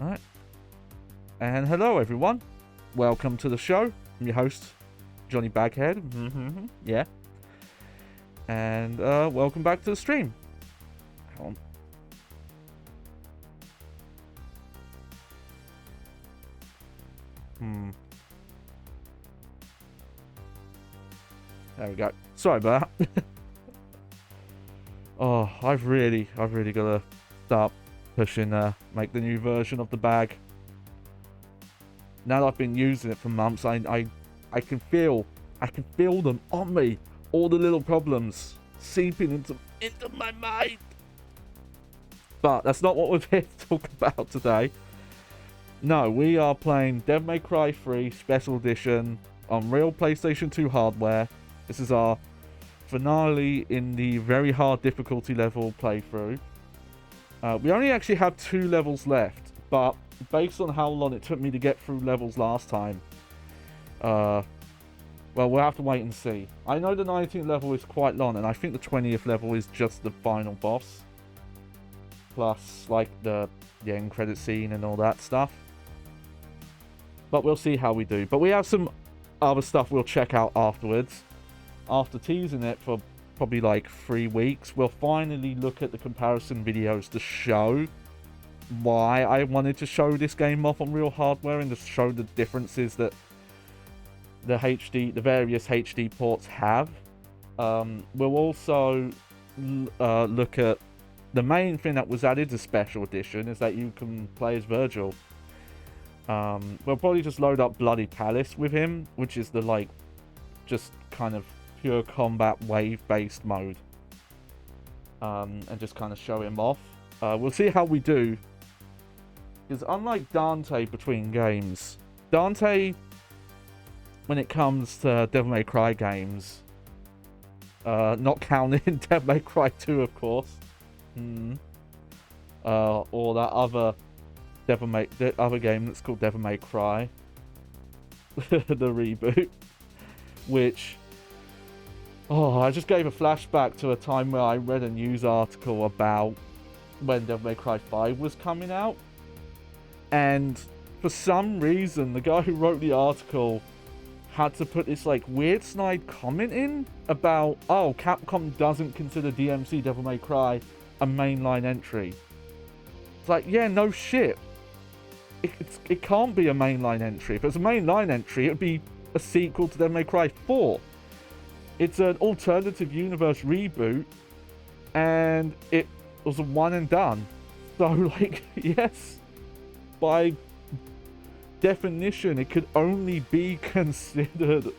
Alright. And hello, everyone. Welcome to the show. I'm your host, Johnny Baghead. Yeah. And welcome back to the stream. Hold on. There we go. Sorry about that. Oh, I've really got to start pushing, make the new version of the bag. Now that I've been using it for months, I can feel them on me. All the little problems seeping into my mind. But that's not what we're here to talk about today. No, we are playing Devil May Cry 3 Special Edition on real PlayStation 2 hardware. This is our finale in the very hard difficulty level playthrough. We only actually have 2 levels left, but based on how long it took me to get through levels last time, well, we'll have to wait and see. I know the 19th level is quite long, and I think the 20th level is just the final boss. Plus, like, the end credit scene and all that stuff. But we'll see how we do. But we have some other stuff we'll check out afterwards. After teasing it for probably like 3 weeks, we'll finally look at the comparison videos to show why I wanted to show this game off on real hardware and to show the differences that the various HD ports have. We'll also look at the main thing that was added to Special Edition is that you can play as Virgil. We'll probably just load up Bloody Palace with him, which is the like just kind of pure combat wave-based mode, and just kind of show him off. We'll see how we do, because unlike Dante between games, Dante, when it comes to Devil May Cry games, not counting Devil May Cry 2, of course, or that other the other game that's called Devil May Cry, the reboot, which, I just gave a flashback to a time where I read a news article about when Devil May Cry 5 was coming out, and for some reason the guy who wrote the article had to put this like weird snide comment in about, oh, Capcom doesn't consider DMC Devil May Cry a mainline entry. It's like, yeah, no shit. It can't be a mainline entry. If it's a mainline entry, it would be a sequel to Devil May Cry 4. It's an alternative universe reboot, and it was a one and done. So, like, yes, by definition, it could only be considered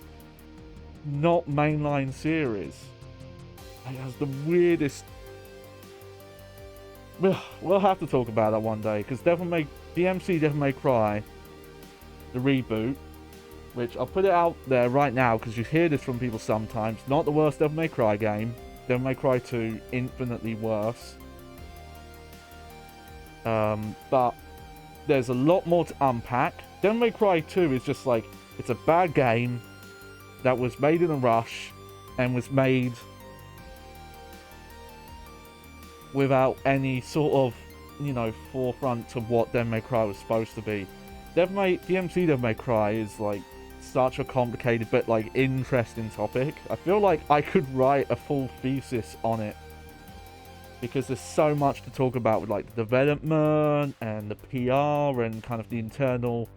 not mainline series. It has the weirdest. We'll have to talk about that one day, because DMC Devil May Cry, the reboot, which I'll put it out there right now because you hear this from people sometimes, not the worst Devil May Cry game. Devil May Cry 2, infinitely worse. But there's a lot more to unpack. Devil May Cry 2 is just like, it's a bad game that was made in a rush and was made without any sort of, forefront to what Devil May Cry was supposed to be. DMC Devil May Cry is like such a complicated but like interesting topic. I feel like I could write a full thesis on it, because there's so much to talk about with like the development and the PR and kind of the internal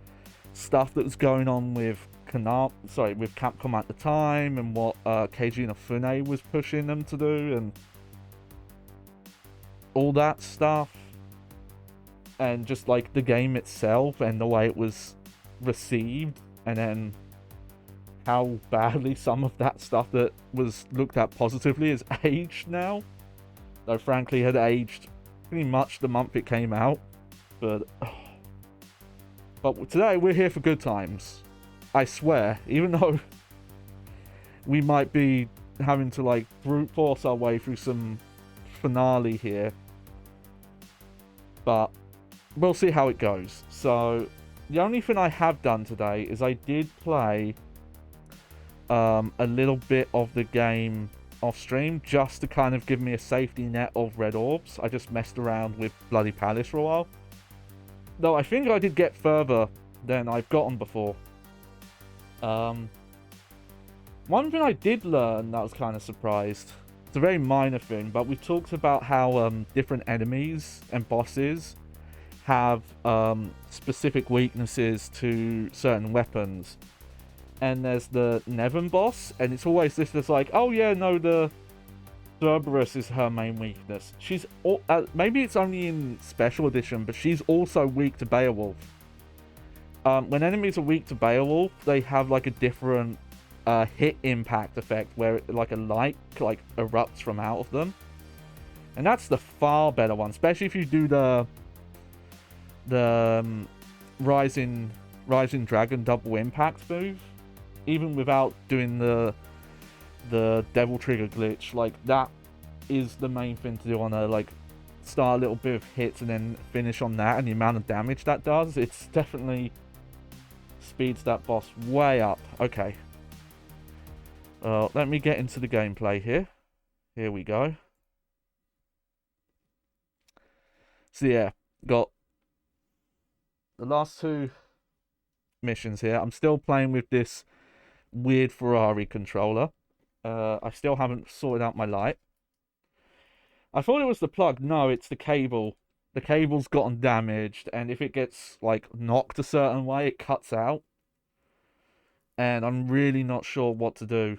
stuff that was going on with Capcom at the time, and what Keiji Inafune was pushing them to do, and all that stuff, and just like the game itself and the way it was received, and then how badly some of that stuff that was looked at positively has aged now, though frankly had aged pretty much the month it came out. But today we're here for good times, I swear, even though we might be having to like brute force our way through some finale here, but we'll see how it goes. So the only thing I have done today is I did play a little bit of the game off stream, just to kind of give me a safety net of red orbs. I just messed around with Bloody Palace for a while. No, I think I did get further than I've gotten before. One thing I did learn that I was kind of surprised. It's a very minor thing, but we talked about how different enemies and bosses have specific weaknesses to certain weapons. And there's the Nevin boss, and it's always this that's like, oh yeah, no, the Cerberus is her main weakness. She's maybe it's only in Special Edition, but she's also weak to Beowulf. When enemies are weak to Beowulf, they have like a different hit impact effect where like a light like erupts from out of them, and that's the far better one, especially if you do the rising dragon double impact move, even without doing the devil trigger glitch. Like, that is the main thing to do on a, like, start a little bit of hits and then finish on that, and the amount of damage that does, it's definitely speeds that boss way up. Okay, let me get into the gameplay here. Here we go. So yeah, got the last two missions here. I'm still playing with this weird Ferrari controller. I still haven't sorted out my light. I thought it was the plug. No, it's the cable. The cable's gotten damaged, and if it gets like knocked a certain way, it cuts out. And I'm really not sure what to do.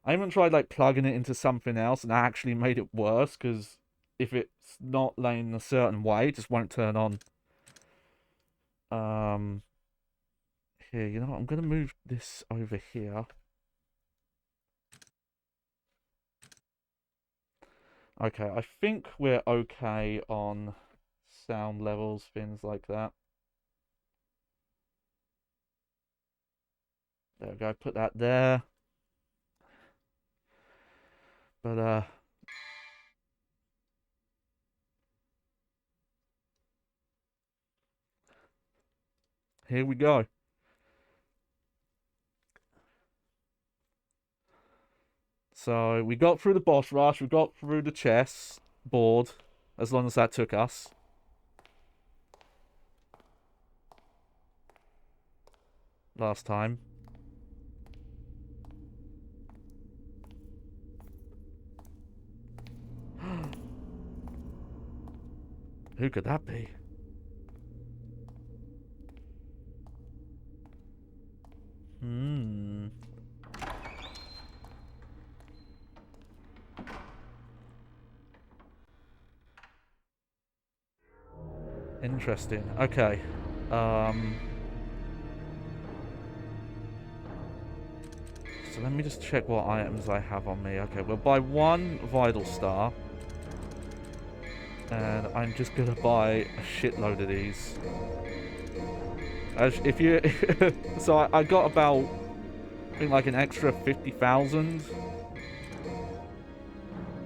I even tried like plugging it into something else, and that actually made it worse, because if it's not laying a certain way, it just won't turn on. Here, you know what? I'm gonna move this over here. Okay, I think we're okay on sound levels, things like that. There we go, put that there. But, here we go. So, we got through the boss rush, we got through the chess board, as long as that took us. Last time. Who could that be? Interesting. Okay. So let me just check what items I have on me. Okay, we'll buy one Vital Star. And I'm just gonna buy a shitload of these. As if you... so I got about, I think, like an extra 50,000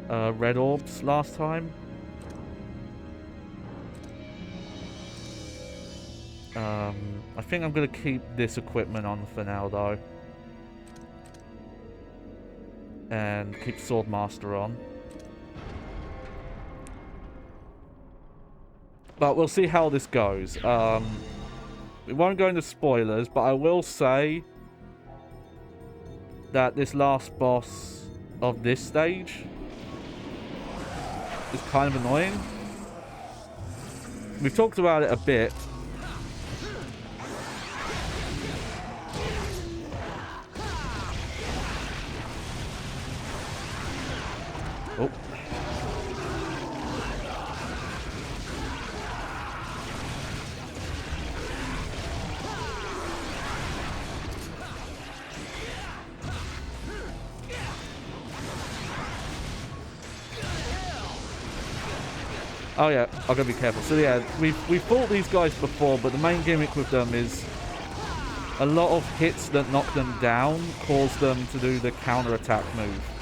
red orbs last time. I think I'm gonna keep this equipment on for now, though. And keep Swordmaster on. But we'll see how this goes. We won't go into spoilers, but I will say that this last boss of this stage is kind of annoying. We've talked about it a bit. Oh. Oh yeah, I've got to be careful. So yeah, we've fought these guys before, but the main gimmick with them is a lot of hits that knock them down cause them to do the counter-attack move.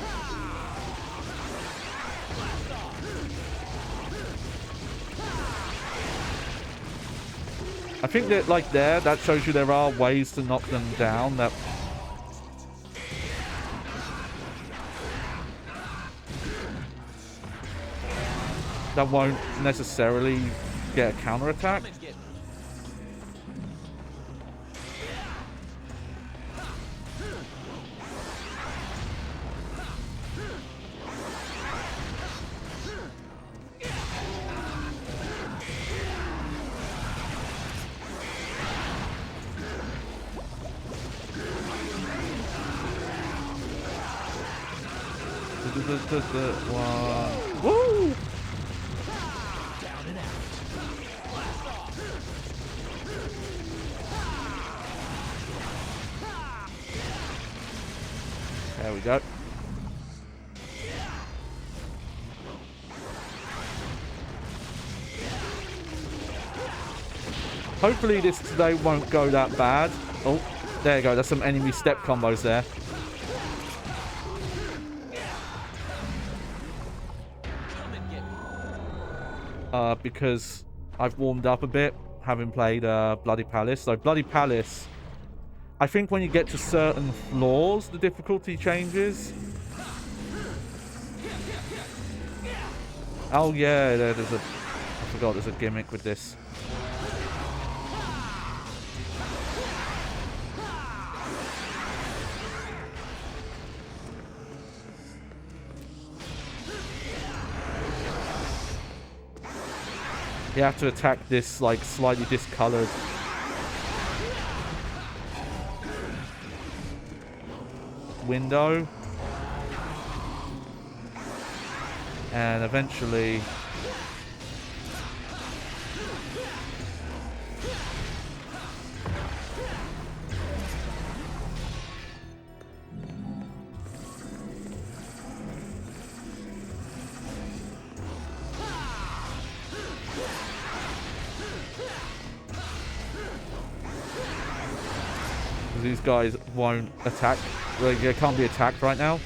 I think that, like, that shows you there are ways to knock them down that... that won't necessarily get a counter attack. One. Woo! Down and out. There we go. Hopefully this today won't go that bad. Oh, there you go. There's some enemy step combos there. Because I've warmed up a bit, having played Bloody Palace. So Bloody Palace, I think when you get to certain floors, the difficulty changes. Oh yeah, there's a... I forgot there's a gimmick with this. You have to attack this, like, slightly discolored window. And eventually... these guys won't attack. They can't be attacked right now.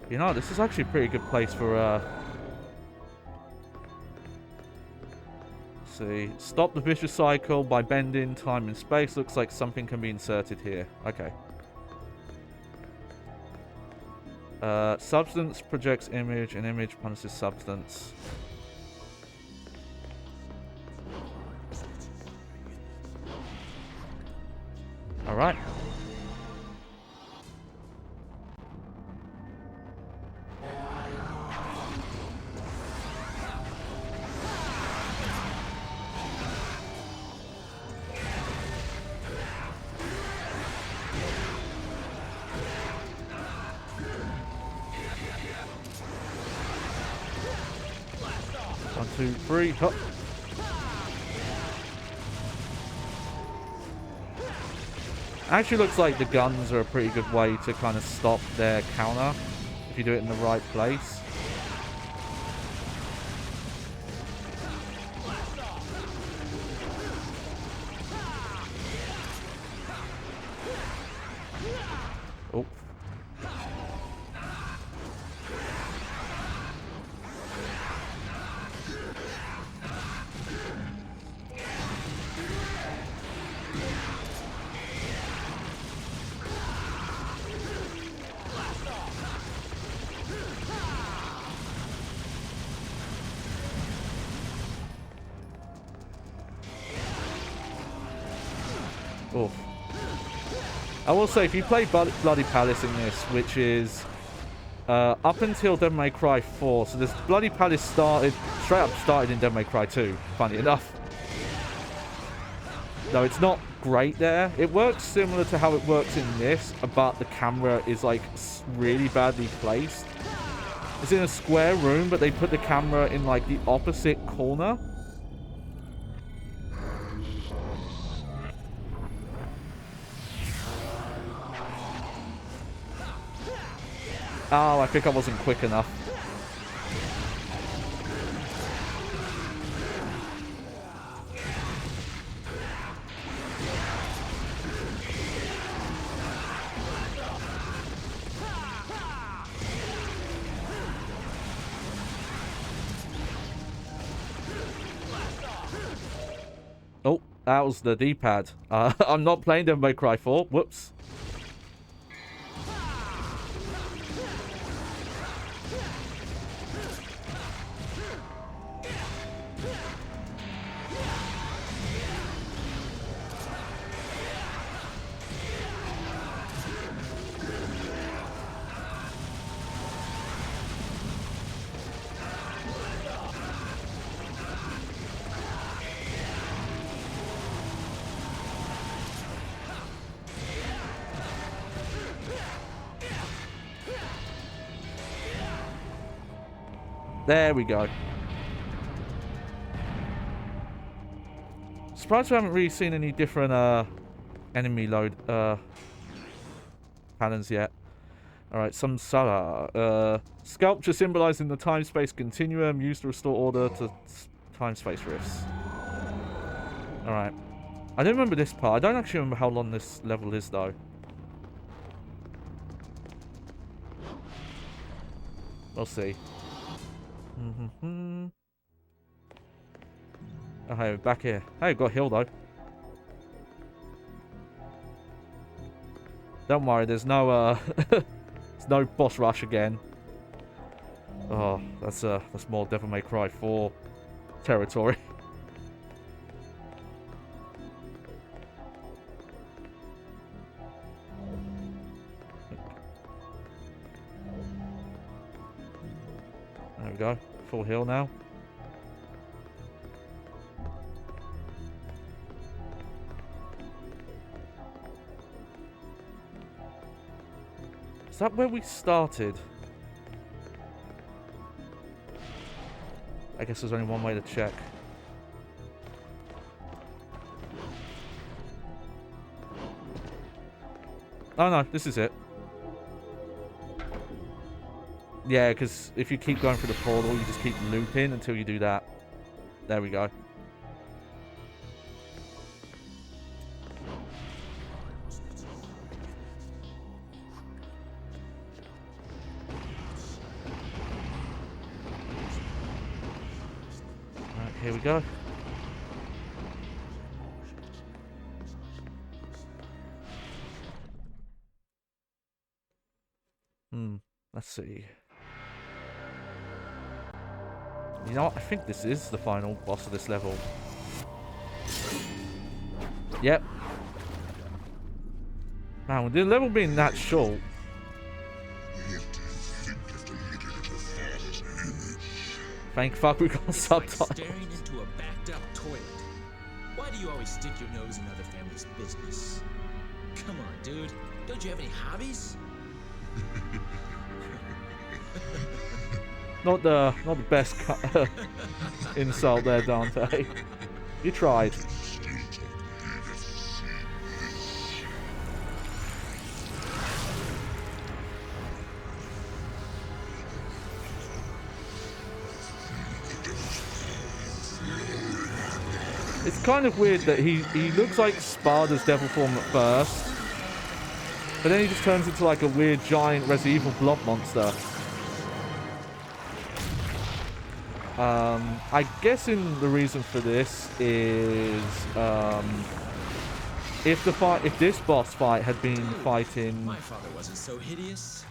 You know, this is actually a pretty good place for let's see. Stop the vicious cycle by bending time and space. Looks like something can be inserted here. Okay. Substance projects image, and image punishes substance. Alright. One, two, three, hop. Actually looks like the guns are a pretty good way to kind of stop their counter if you do it in the right place. Oh. Oh. I will say, if you play Bloody Palace in this, which is up until Devil May Cry 4, so this Bloody Palace started in Devil May Cry 2, funny enough. No, it's not great there. It works similar to how it works in this, but the camera is like really badly placed. It's in a square room, but they put the camera in like the opposite corner. Oh, I think I wasn't quick enough. Oh, That was the D-pad. I'm not playing Devil May Cry 4. Whoops. There we go. Surprised we haven't really seen any different enemy load patterns yet. Alright, some sculpture symbolizing the time-space continuum used to restore order to time-space rifts. Alright. I don't remember this part. I don't actually remember how long this level is though. We'll see. Oh, hey, we're back here. Hey, got healed though. Don't worry, there's no there's no boss rush again. Oh, that's more Devil May Cry 4 territory. There we go. Full heal now. Is that where we started? I guess there's only one way to check. Oh no, this is it. Yeah, because if you keep going through the portal, you just keep looping until you do that. There we go. Alright, here we go. Let's see. You know what? I think this is the final boss of this level. Yep. Man, with the level being that short. Thank fuck we got subtitles. Like staring into a backed up toilet. Why do you always stick your nose in other families' business? Come on, dude. Don't you have any hobbies? Not the best insult there, Dante. You tried. It's kind of weird that he looks like Sparda's devil form at first, but then he just turns into like a weird giant Resident Evil blob monster. I guessing the reason for this is if this boss fight had been fighting My father wasn't so hideous.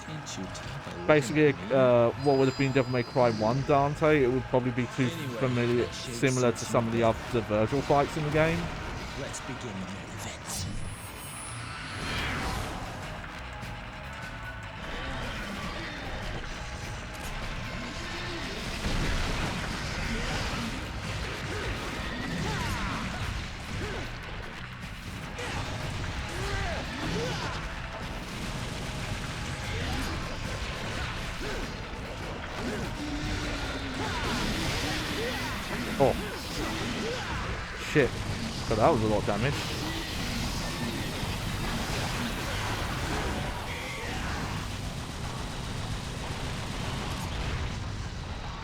Can't you tell? basically what would have been Devil May Cry 1 Dante, it would probably be too similar to some of the other Virgil fights in the game. Let's begin the main event. Oh. Shit. So that was a lot of damage.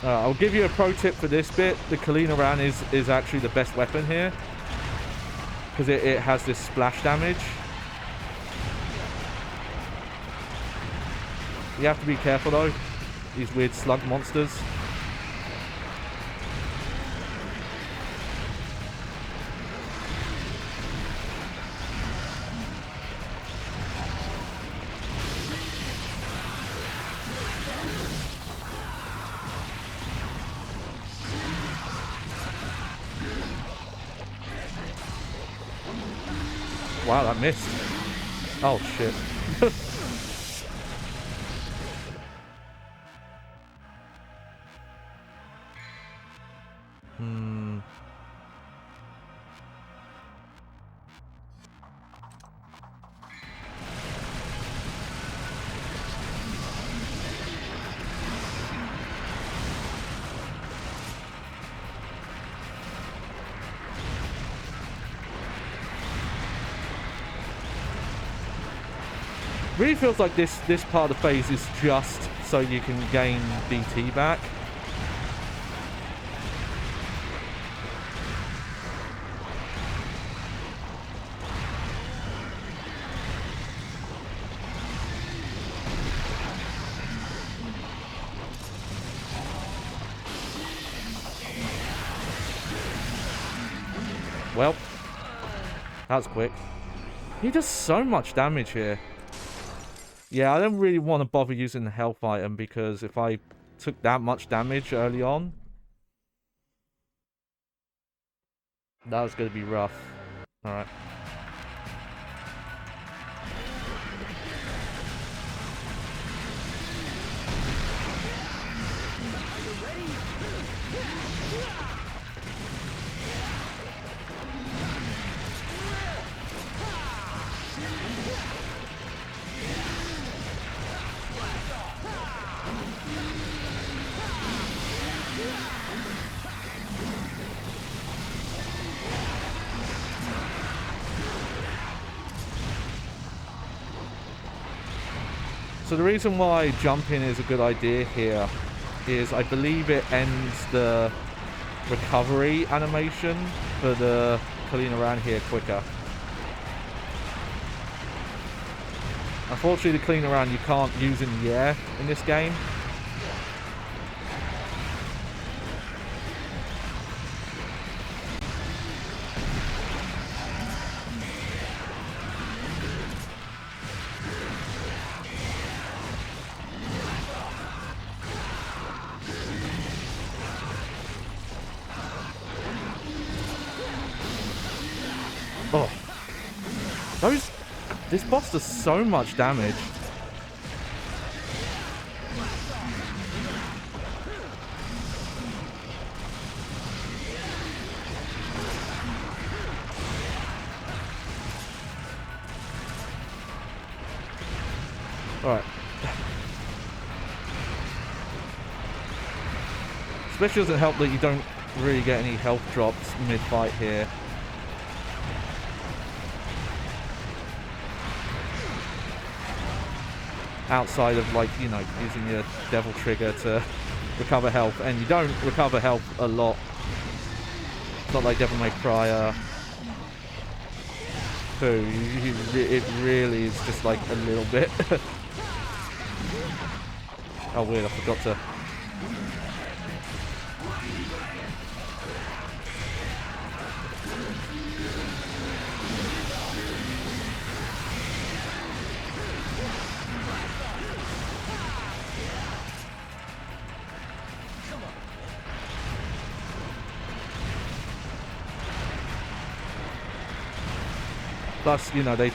I'll give you a pro tip for this bit. The Kalina Ran is actually the best weapon here. Because it has this splash damage. You have to be careful though. These weird slug monsters. Wow, that missed. Oh, shit. Really feels like this part of the phase is just so you can gain DT back. Well, that was quick. He does so much damage here. Yeah, I don't really want to bother using the health item because if I took that much damage early on, that was going to be rough. Alright. So the reason why jumping is a good idea here is I believe it ends the recovery animation for the clean around here quicker. Unfortunately, the clean around you can't use in the air in this game. Oh, this boss does so much damage. Alright. Especially doesn't help that you don't really get any health drops mid-fight here. Outside of, like, you know, using your devil trigger to recover health. And you don't recover health a lot. It's not like Devil May Cry 2. It really is just like a little bit. Oh, weird, I forgot to... Plus, you know, the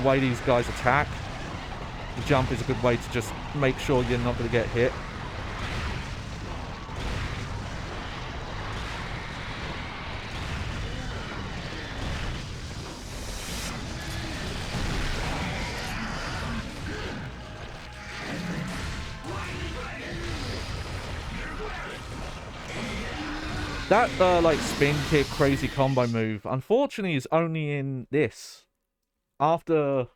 way these guys attack, the jump is a good way to just make sure you're not going to get hit. That, like, spin kick crazy combo move, unfortunately, is only in this. After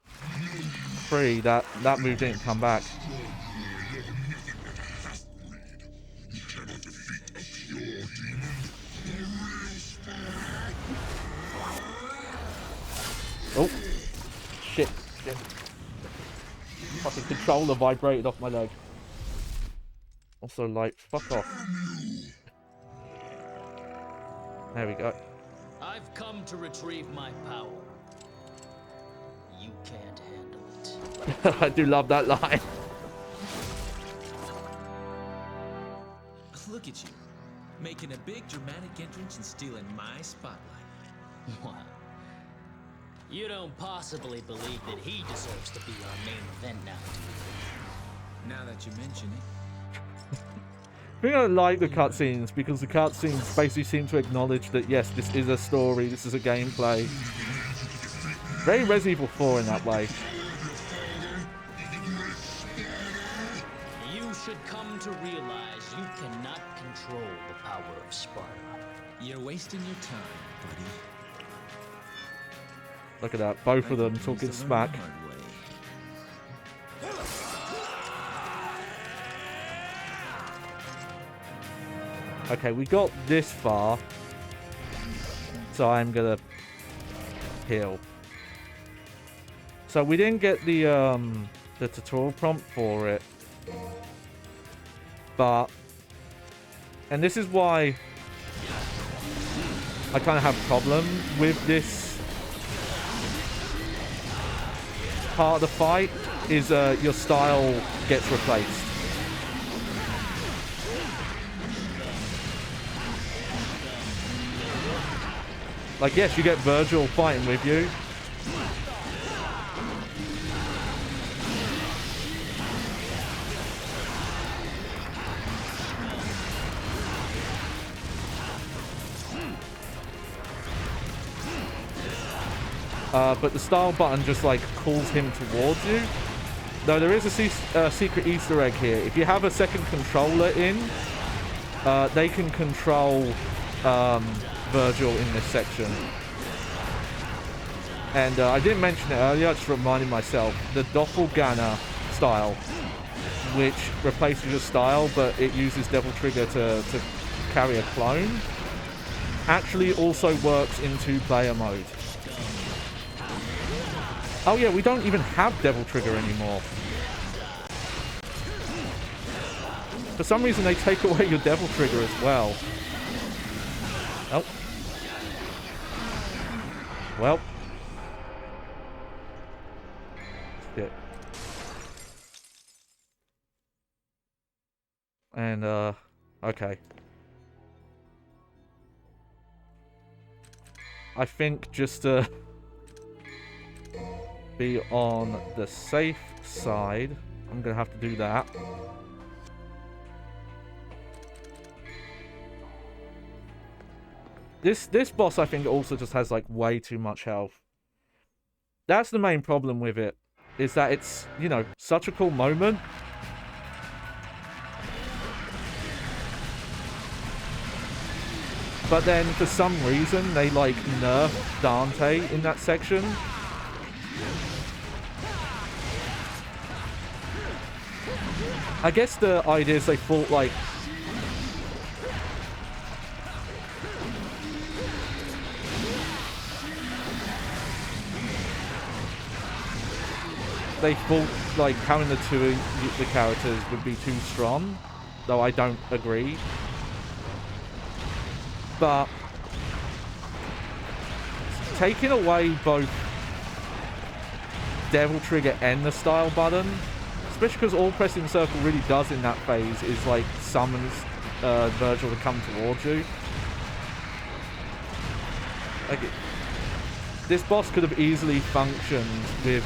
3, that move didn't come back. Oh. Shit. Fucking controller vibrated off my leg. Also, like, fuck off. There we go. I've come to retrieve my power. You can't handle it. I do love that line. Look at you, making a big dramatic entrance and stealing my spotlight. Wow. You don't possibly believe that he deserves to be our main event now, do you? Now that you mention it. I think I like the cutscenes because the cutscenes basically seem to acknowledge that yes, this is a story, this is a gameplay. Very Resident Evil 4 in that way. You should come to realize you cannot control the power of Sparta. You're wasting your time, buddy. Look at that, both of them talking smack. Okay, we got this far, so I'm gonna heal. So we didn't get the tutorial prompt for it, but, and this is why I kind of have a problem with this part of the fight, is your style gets replaced. Like, yes, you get Virgil fighting with you. But the style button just, like, calls him towards you. Though there is a secret Easter egg here. If you have a second controller in, they can control Virgil in this section. And I didn't mention it earlier, I just reminded myself. The Doppelganger style, which replaces your style, but it uses Devil Trigger to carry a clone, actually also works in two-player mode. Oh yeah, we don't even have Devil Trigger anymore. For some reason, they take away your Devil Trigger as well. Oh. Well. Shit. And, okay. I think just to be on the safe side, I'm gonna have to do that. This boss, I think, also just has, like, way too much health. That's the main problem with it, is that it's, you know, such a cool moment. But then, for some reason, they, like, nerf Dante in that section. I guess the idea is they thought, like, having the two of the characters would be too strong, though I don't agree. But taking away both Devil Trigger and the style button, especially because all pressing circle really does in that phase is, like, summons Virgil to come towards you. Like, this boss could have easily functioned with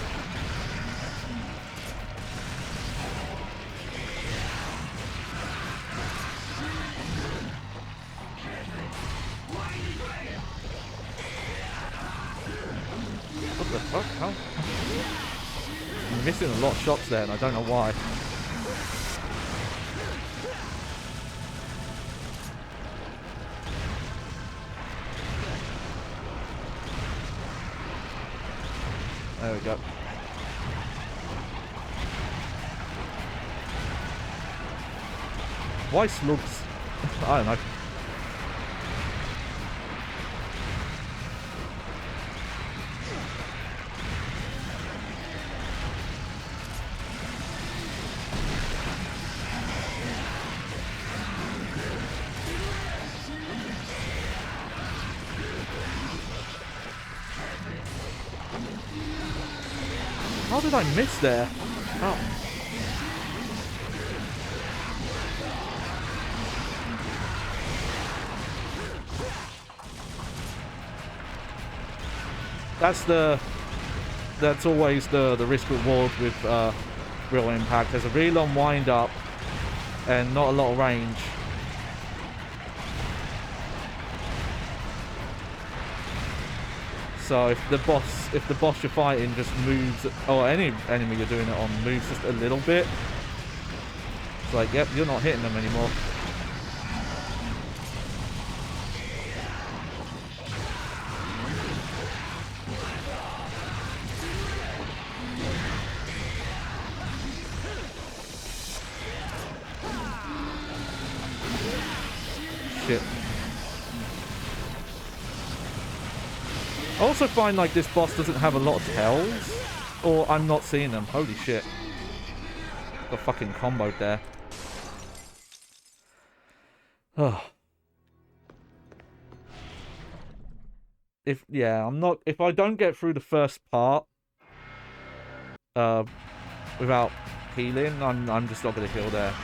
how? I'm missing a lot of shots there, and I don't know why. There we go. Why slugs? I don't know. How did I miss there? Oh. That's the that's always the risk reward with Real Impact. There's a really long wind up and not a lot of range. So if the boss you're fighting just moves, or any enemy you're doing it on moves just a little bit, it's like, yep, you're not hitting them anymore. Shit. I also find like this boss doesn't have a lot of tells, or I'm not seeing them. Holy shit. Got fucking comboed there. Oh. If I don't get through the first part without healing, I'm just not gonna heal there.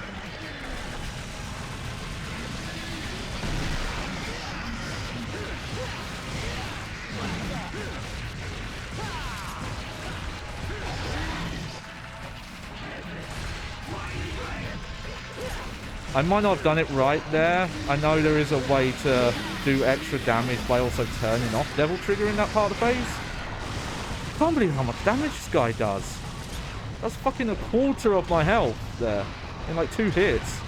I might not have done it right there. I know there is a way to do extra damage by also turning off Devil Trigger in that part of the phase. I can't believe how much damage this guy does. That's fucking a quarter of my health there in like 2 hits.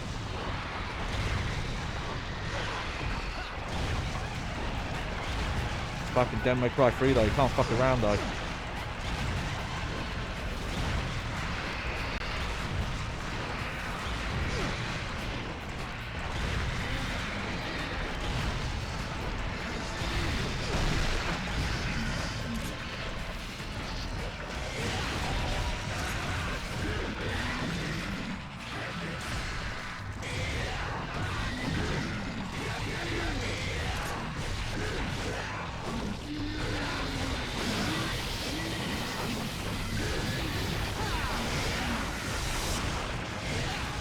It's fucking Devil May Cry 3 though. You can't fuck around though.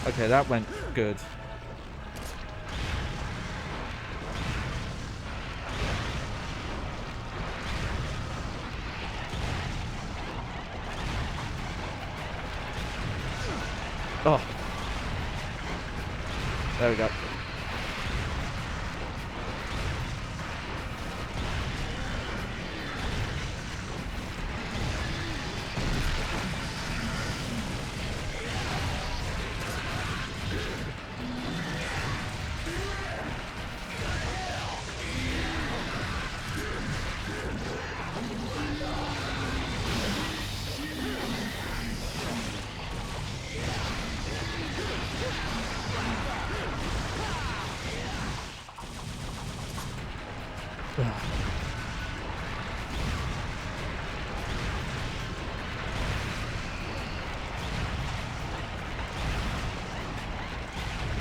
Okay, that went good. Oh. There we go.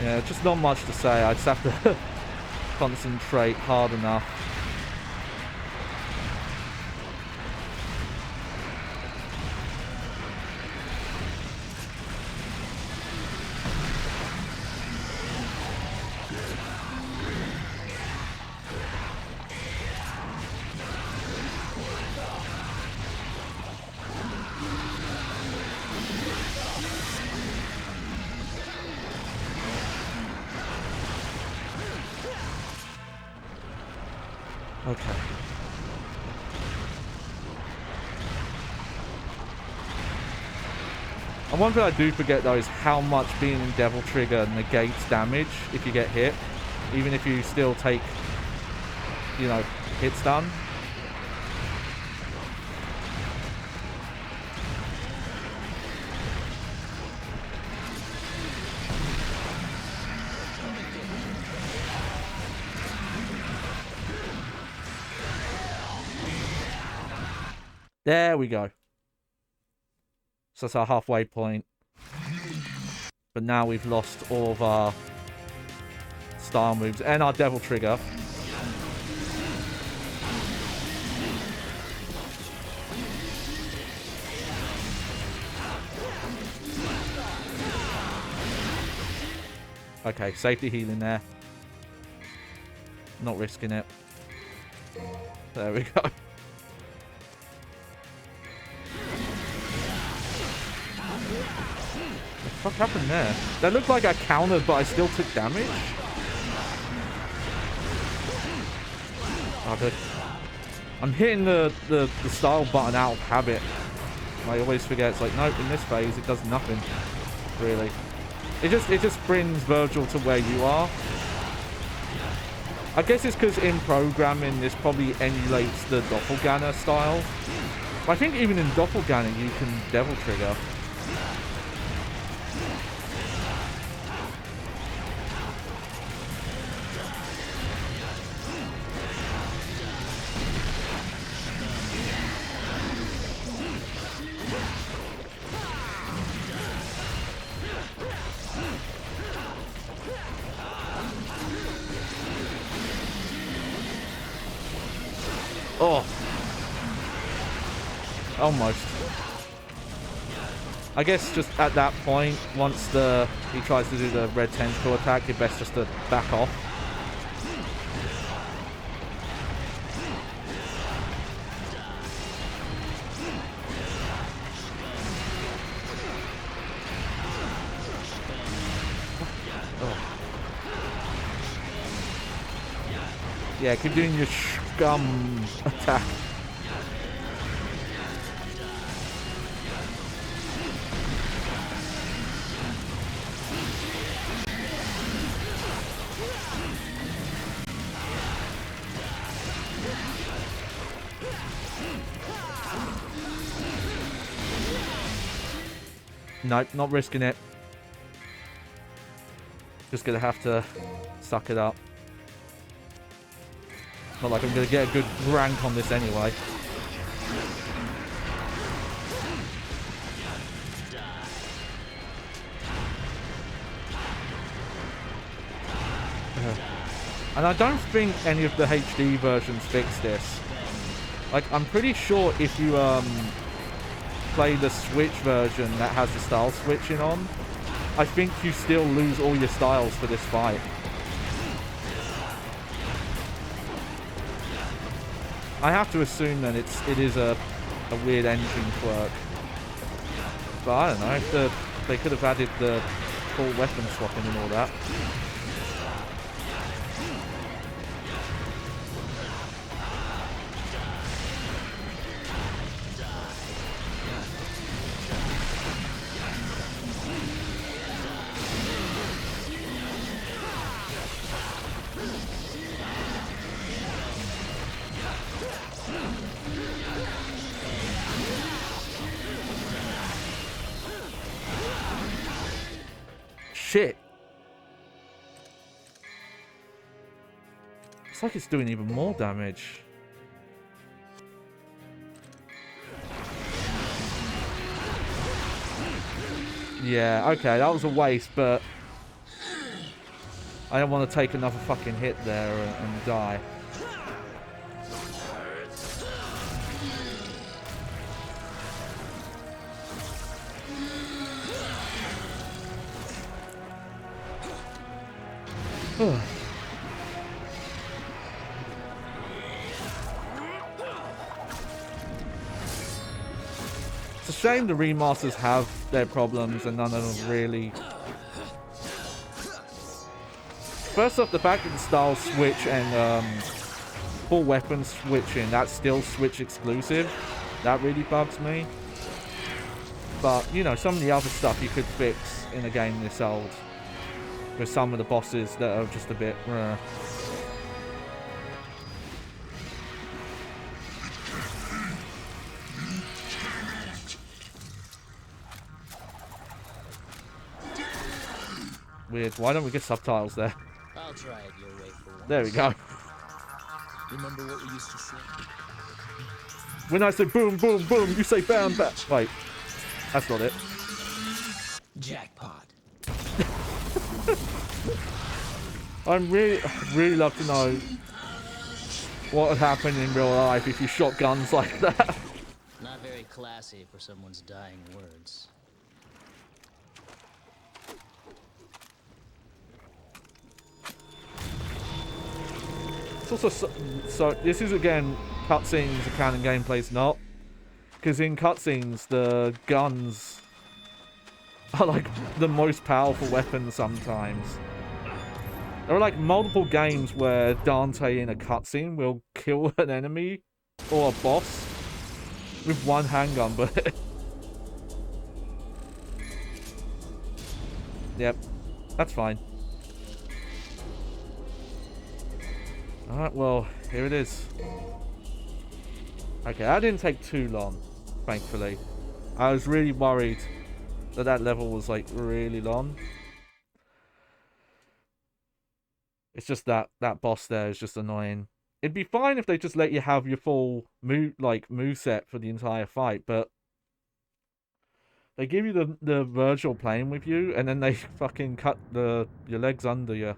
Yeah, just not much to say. I just have to concentrate hard enough. Okay. And one thing I do forget though is how much being in Devil Trigger negates damage if you get hit. Even if you still take, you know, hit stun. There we go. So that's our halfway point. But now we've lost all of our style moves and our Devil Trigger. Okay, safety healing there. Not risking it. There we go. What happened there? That looked like I countered, but I still took damage. Oh, dude. I'm hitting the style button out of habit. I always forget. It's like, nope, in this phase it does nothing. Really. It just brings Virgil to where you are. I guess it's because in programming this probably emulates the Doppelganger style. But I think even in Doppelganger you can Devil Trigger. Oh. Almost. I guess just at that point, once he tries to do the red tentacle attack, you're best just to back off. Yeah, keep doing your scum attack. Nope, not risking it. Just gonna have to suck it up. Not like I'm going to get a good rank on this anyway. And I don't think any of the HD versions fix this. Like, I'm pretty sure if you play the Switch version that has the style switching on, I think you still lose all your styles for this fight. I have to assume that it is a weird engine quirk. But I don't know, if they could have added the full weapon swapping and all that. Shit. It's like it's doing even more damage. Yeah, okay, that was a waste, but I don't want to take another fucking hit there and die. It's a shame the remasters have their problems and none of them really. First off, the fact that the style switch and full weapon switching, that's still Switch exclusive. That really bugs me. But, you know, some of the other stuff you could fix in a game this old. With some of the bosses that are just a bit... Weird. Why don't we get subtitles there? I'll try it your way for once. There we go. Remember what we used to say? When I say boom, boom, boom, you say bam, bam. Wait. That's not it. Jackpot. I'd really love to know what would happen in real life if you shot guns like that. Not very classy for someone's dying words. It's also so this is again cutscenes account and gameplay's not, because in cutscenes the guns are like the most powerful weapons sometimes. There are like multiple games where Dante in a cutscene will kill an enemy or a boss with one handgun, but yep, that's fine. Alright, well, here it is. Okay, that didn't take too long, thankfully. I was really worried that that level was like really long. It's just that boss there is just annoying. It'd be fine if they just let you have your full moveset for the entire fight, but they give you the Virgil playing with you, and then they fucking cut your legs under you.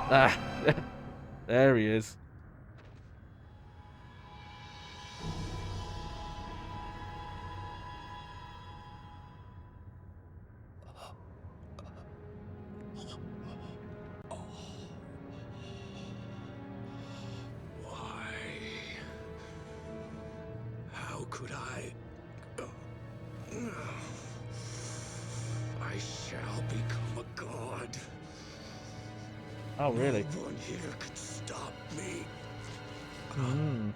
Ah, there he is. Why? How could I? I shall become a god. Oh, really? No one here could stop me. Hmm.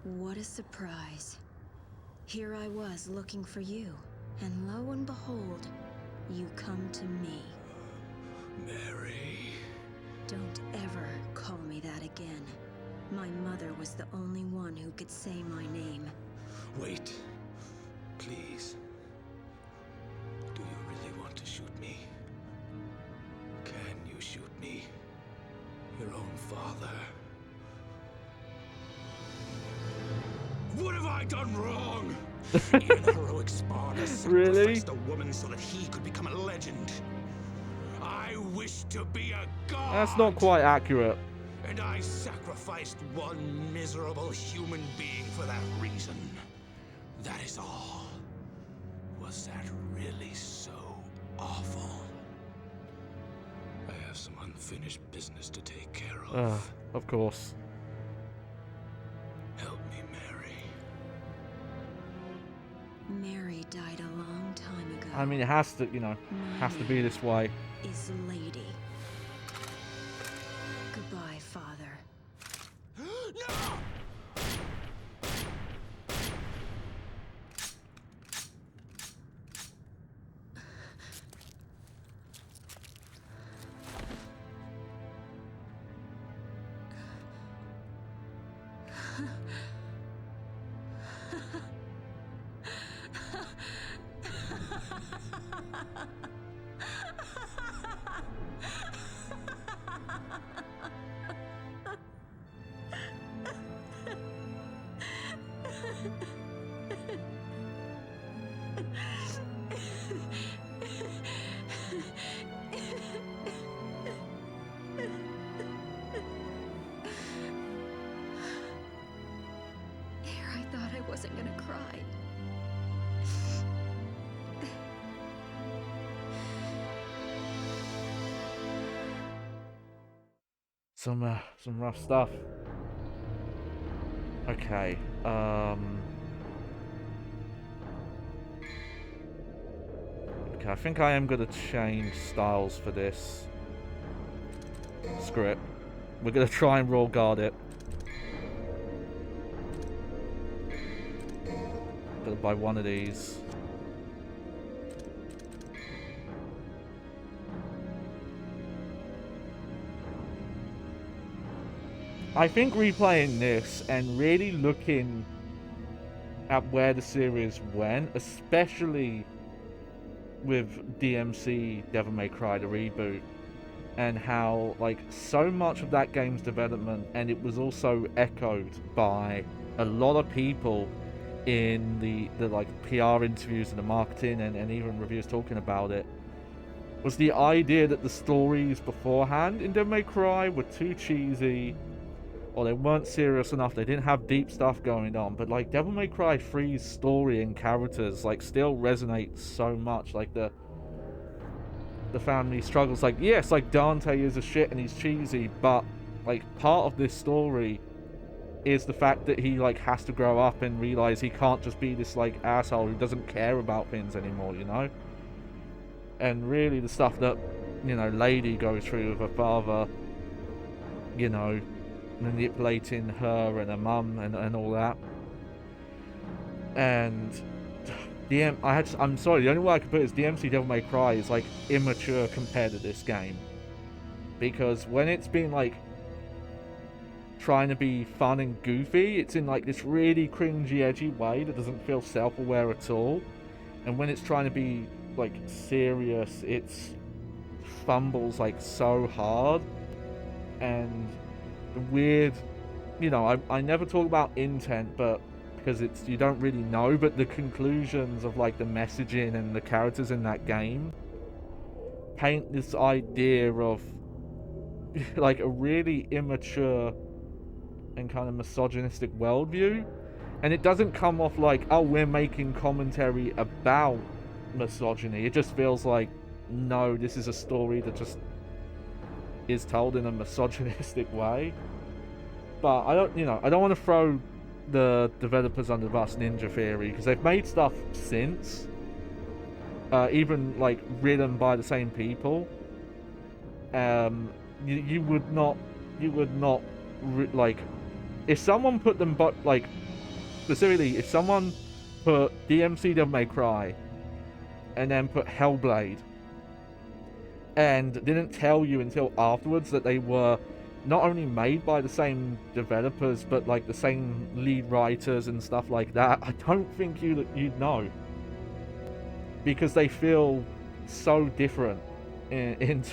What a surprise. Here I was looking for you, and lo and behold, you come to me. Mary. Don't ever call me that again. My mother was the only one who could say my name. Wait. Please. Do you really want to shoot me? Can you shoot me? Your own father? What have I done wrong? Even heroic Sparta sacrificed a woman so that he could become a legend. I wish to be a god. That's not quite accurate. And I sacrificed one miserable human being for that reason. That is all. Was that really so awful? I have some unfinished business to take care of. Of course. Help me, Mary. Mary died a long time ago. I mean, it has to, you know, has to be this way. Is Lady. Goodbye, Father. No! Wasn't gonna cry. Some rough stuff. Okay. Okay, I think I am gonna change styles for this script. We're gonna try and roll guard it. Gonna buy one of these. I think replaying this and really looking at where the series went, especially with DMC Devil May Cry, the reboot, and how like so much of that game's development, and it was also echoed by a lot of people in the like PR interviews and the marketing and even reviews talking about it, was the idea that the stories beforehand in Devil May Cry were too cheesy, or they weren't serious enough, they didn't have deep stuff going on. But like Devil May Cry 3's story and characters like still resonate so much. Like the family struggles, like, yes, like Dante is a shit and he's cheesy, but like part of this story is the fact that he like has to grow up and realize he can't just be this like asshole who doesn't care about things anymore, you know? And really the stuff that, you know, Lady goes through with her father, you know, manipulating her and her mum and all that. And I'm sorry, the only way I can put it is DMC Devil May Cry is like immature compared to this game. Because when it's been like trying to be fun and goofy, it's in like this really cringy, edgy way that doesn't feel self-aware at all. And when it's trying to be like serious, it's fumbles like so hard. And the weird, you know, I never talk about intent, but because it's, you don't really know, but the conclusions of like the messaging and the characters in that game paint this idea of like a really immature and kind of misogynistic worldview. And it doesn't come off like, oh, we're making commentary about misogyny. It just feels like, no, this is a story that just is told in a misogynistic way. But I don't want to throw the developers under the bus, Ninja Theory, because they've made stuff since, even like written by the same people. You would not like, if someone put them, but like specifically, if someone put DMC Devil May Cry and then put Hellblade and didn't tell you until afterwards that they were not only made by the same developers, but like the same lead writers and stuff like that, I don't think you'd know. Because they feel so different in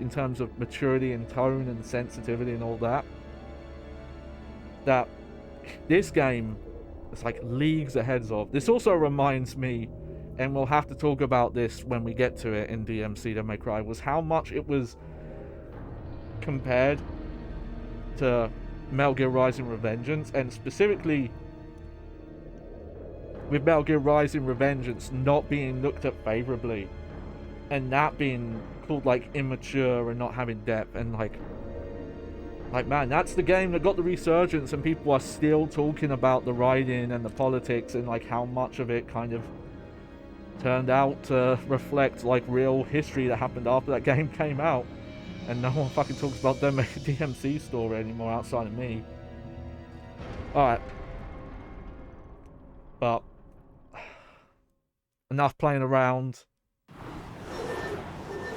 terms of maturity and tone and sensitivity and all that. That this game is like leagues ahead of. This also reminds me, and we'll have to talk about this when we get to it in DMC Devil May Cry, was how much it was compared to Metal Gear Rising: Revengeance, and specifically with Metal Gear Rising: Revengeance not being looked at favorably, and that being called like immature and not having depth, and like man, that's the game that got the resurgence, and people are still talking about the writing and the politics and like how much of it kind of turned out to reflect like real history that happened after that game came out. And no one fucking talks about the DMC story anymore outside of me. Alright. But enough playing around.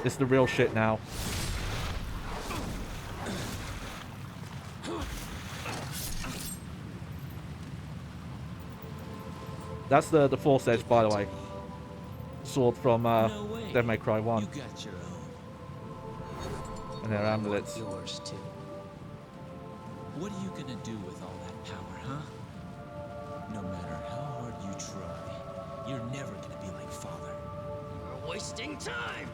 It's the real shit now. That's the Force Edge, by the way. Sword from Devil May Cry 1. You got your own. And their amulets. Yours too. What are you gonna do with all that power, huh? No matter how hard you try, you're never gonna be like Father. We're wasting time.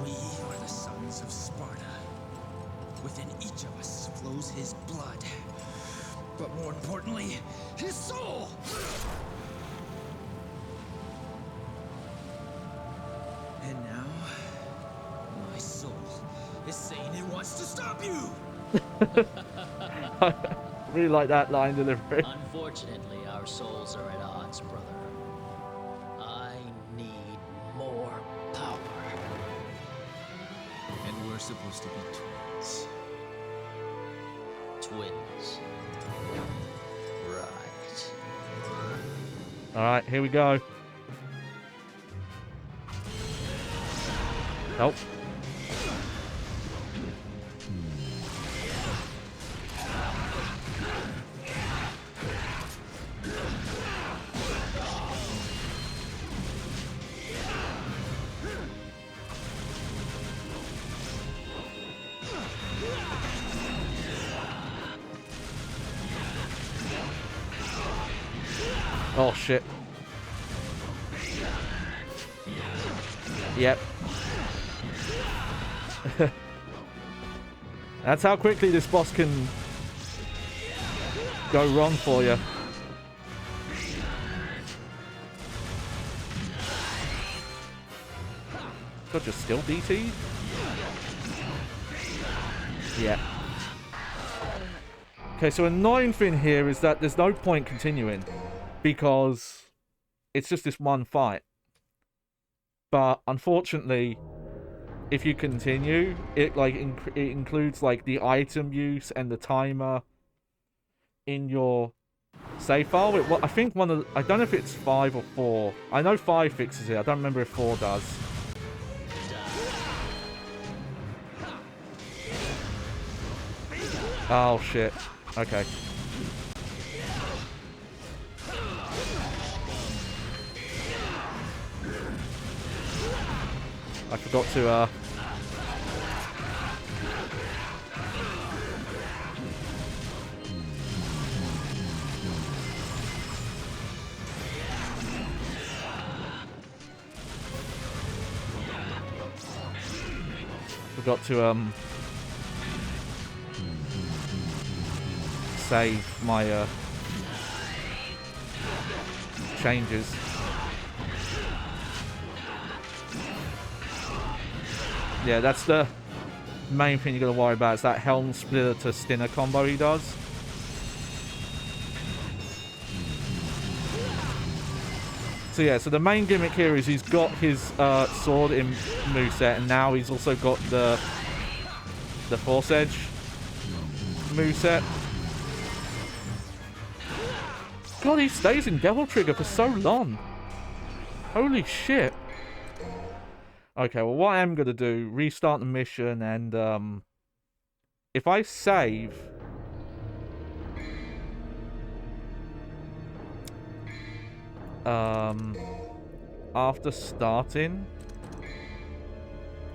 We are the sons of Sparta. Within each of us flows his blood. But more importantly, his soul! And now, my soul is saying it wants to stop you! I really like that line delivery. Unfortunately, our souls are at odds, brother. I need more power. And we're supposed to be twins. Twins. Right. Alright, here we go. Nope. Oh, shit. Yep. That's how quickly this boss can go wrong for you. Got your skill DT? Yeah. Okay, so annoying thing here is that there's no point continuing because it's just this one fight. But unfortunately, if you continue, it like it includes like the item use and the timer in your save file. I think I don't know if it's 5 or 4. I know 5 fixes it. I don't remember if 4 does. Oh shit. Okay. I forgot to save my changes. Yeah, that's the main thing you gotta worry about. Is that Helm Splitter to Stinner combo he does. So yeah, so the main gimmick here is he's got his sword in moveset, and now he's also got the Force Edge moveset. God, he stays in Devil Trigger for so long. Holy shit. Okay, well, what I'm going to do, restart the mission, and if I save... after starting...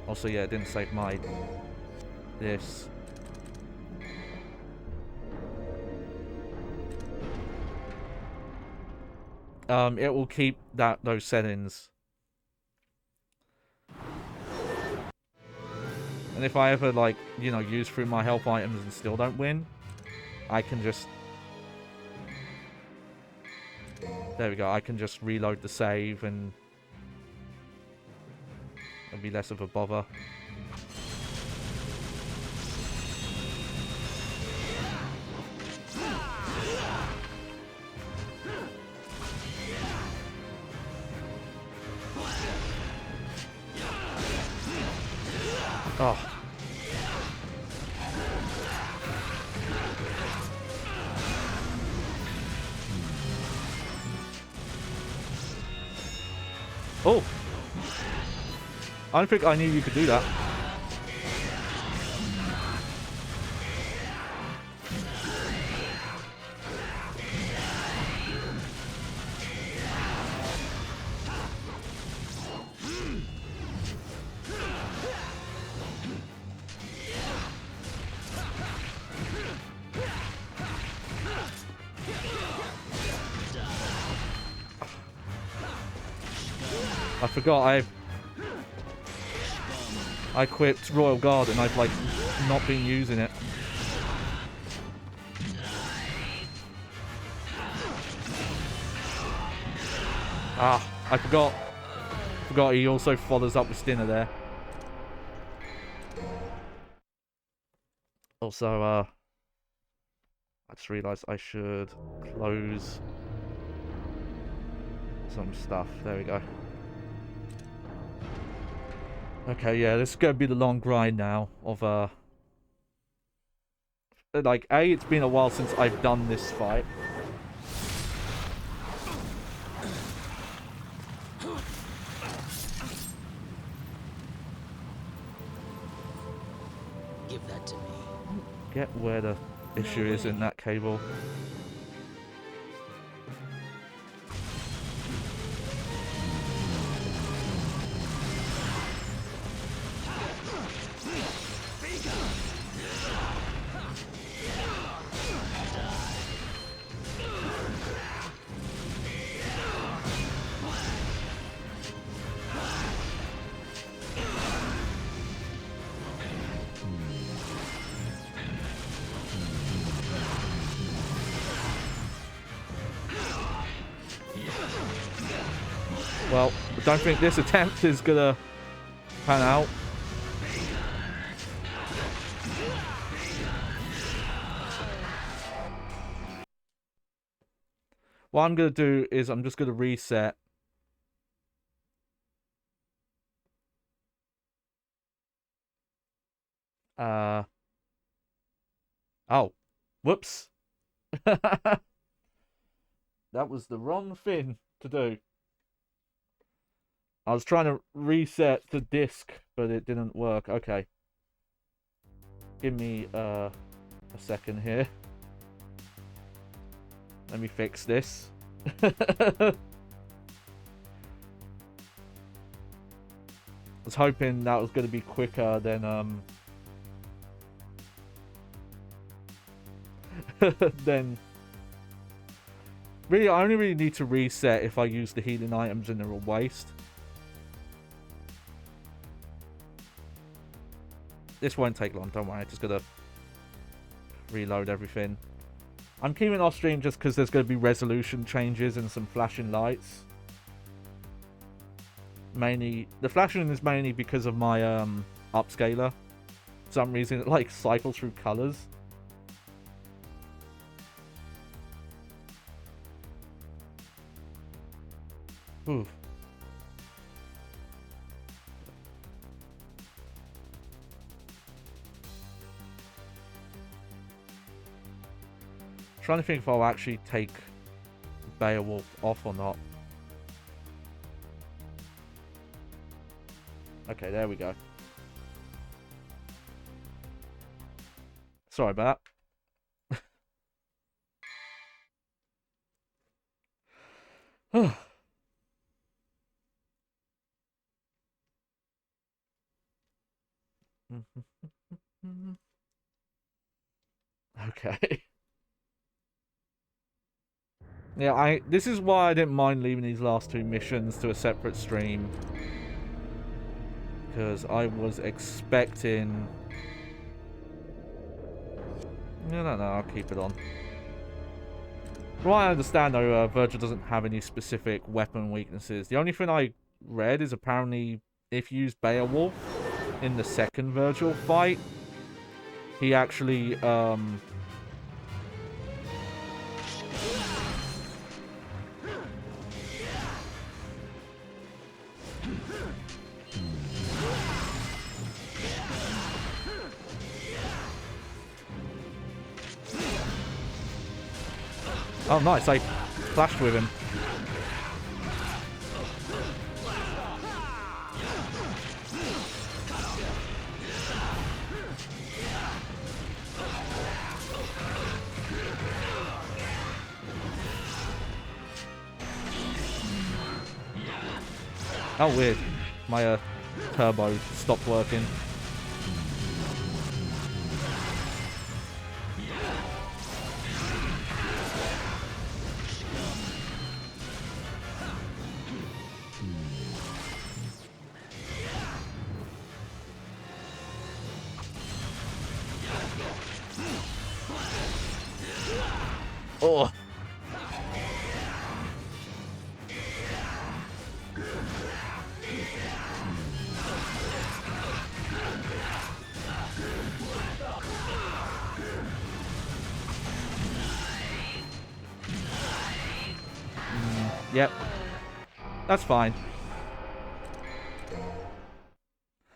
Also, yeah, it didn't save my... this. It will keep those settings. And if I ever, like, you know, use through my health items and still don't win, I can just... There we go, I can just reload the save and... it'll be less of a bother. Oh. Oh. I don't think I knew you could do that. I forgot I equipped Royal Guard and I've like not been using it. Ah, I forgot he also follows up with Stinner there. Also, I just realised I should close some stuff. There we go. Okay, yeah, this is gonna be the long grind now of like, A, it's been a while since I've done this fight. Give that to me. Get where the issue is in that cable. Well, I don't think this attempt is gonna pan out. What I'm gonna do is I'm just gonna reset. Oh, whoops. That was the wrong thing to do. I was trying to reset the disc, but it didn't work. Okay. Give me a second here. Let me fix this. I was hoping that was going to be quicker than then really I only really need to reset if I use the healing items and they're a waste. This won't take long, don't worry. I just gotta reload everything. I'm keeping off stream just because there's going to be resolution changes and some flashing lights. Mainly the flashing is mainly because of my upscaler. For some reason it like cycles through colors. Ooh. Trying to think if I'll actually take Beowulf off or not. Okay, there we go. Sorry about that. Okay. Yeah, this is why I didn't mind leaving these last two missions to a separate stream. Because I was expecting... No, I'll keep it on. From what I understand though, Virgil doesn't have any specific weapon weaknesses. The only thing I read is apparently if you use Beowulf in the second Virgil fight, he actually, oh, nice. I clashed with him. Oh, weird. My turbo stopped working. Oh. Yep. That's fine.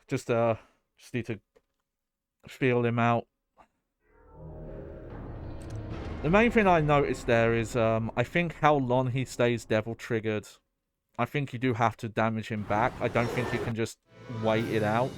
Just need to feel him out. The main thing I noticed there is, I think how long he stays devil triggered. I think you do have to damage him back. I don't think you can just wait it out.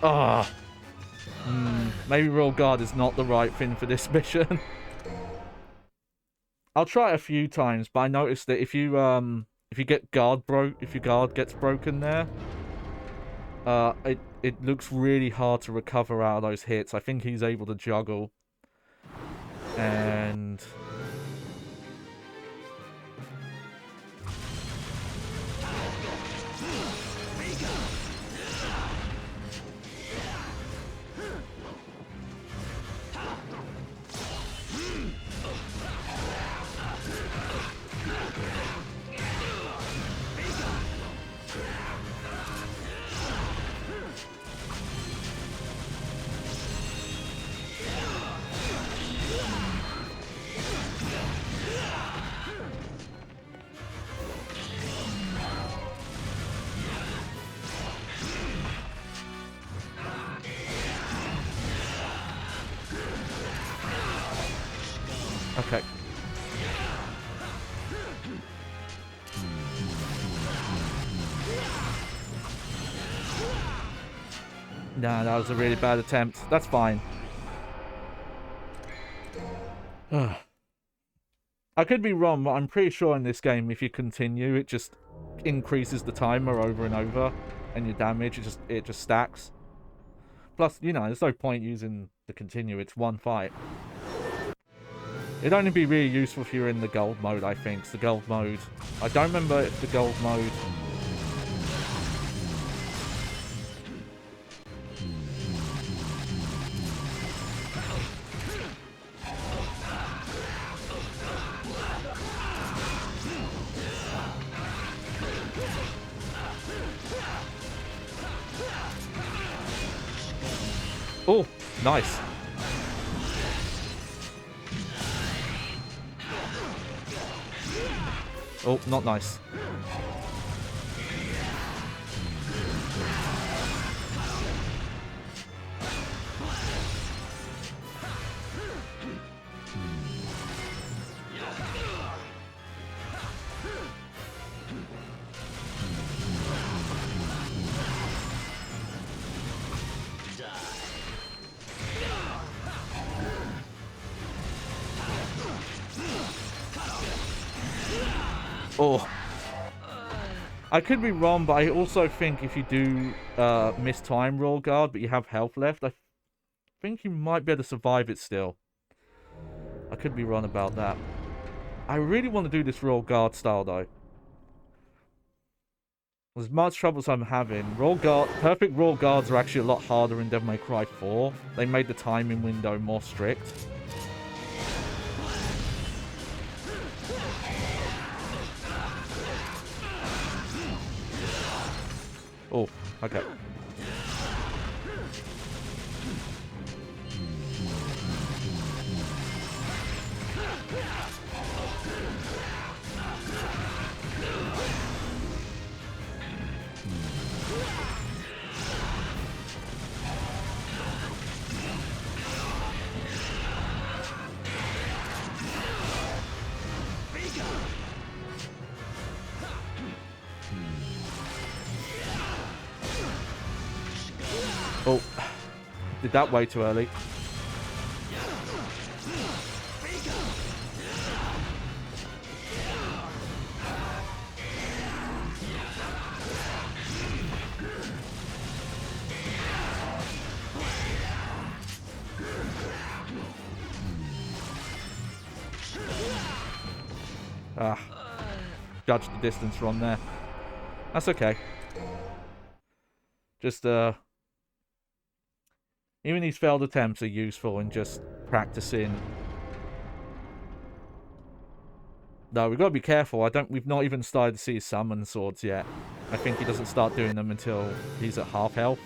Ah. Maybe Royal Guard is not the right thing for this mission. I'll try it a few times, but I noticed that if you get guard if your guard gets broken there, it looks really hard to recover out of those hits. I think he's able to juggle. And okay. Nah, that was a really bad attempt. That's fine. I could be wrong, but I'm pretty sure in this game, if you continue, it just increases the timer over and over, and your damage, it just stacks. Plus, you know, there's no point using the continue. It's one fight. It'd only be really useful if you're in the gold mode, I think. It's the gold mode. I don't remember if the gold mode... Oh, nice. Oh, not nice. Oh. I could be wrong, but I also think if you do miss time Royal Guard, but you have health left, I think you might be able to survive it still. I could be wrong about that. I really want to do this Royal Guard style, though. As much trouble as I'm having, perfect Royal Guards are actually a lot harder in Devil May Cry 4. They made the timing window more strict. Oh, okay. Oh, did that way too early. Ah, judged the distance wrong there. That's okay. Just, even these failed attempts are useful in just practicing. No, we've got to be careful. We've not even started to see his summon swords yet. I think he doesn't start doing them until he's at half health.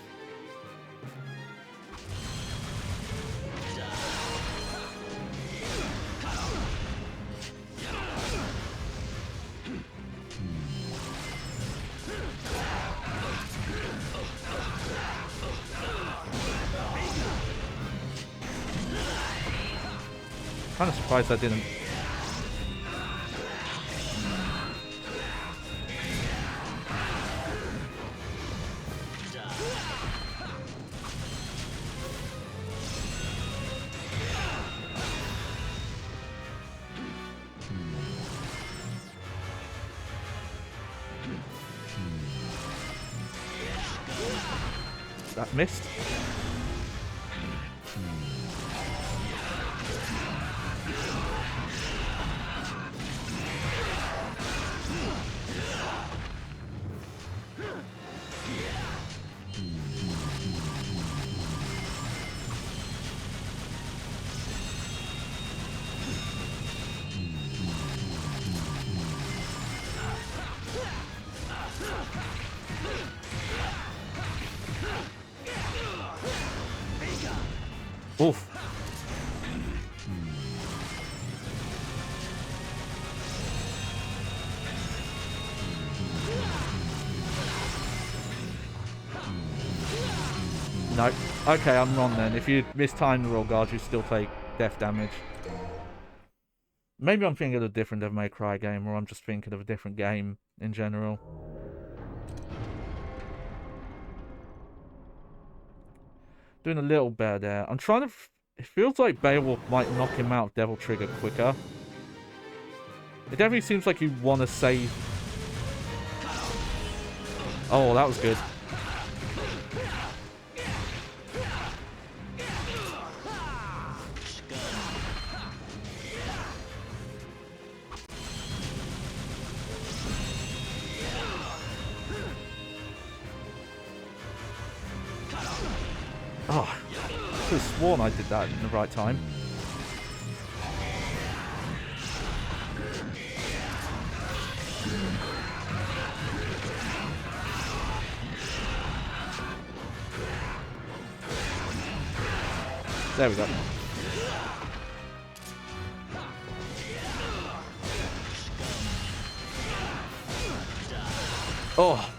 Kind of surprised I didn't. that missed. Oof. No. Okay, I'm wrong then. If you mistime the roll guard, you still take death damage. Maybe I'm thinking of a different Devil May Cry game, or I'm just thinking of a different game in general. Doing a little better there. I'm trying to... It feels like Beowulf might knock him out of Devil Trigger quicker. It definitely seems like you want to save... Oh, that was good. Oh, I could have sworn I did that in the right time. There we go. Oh.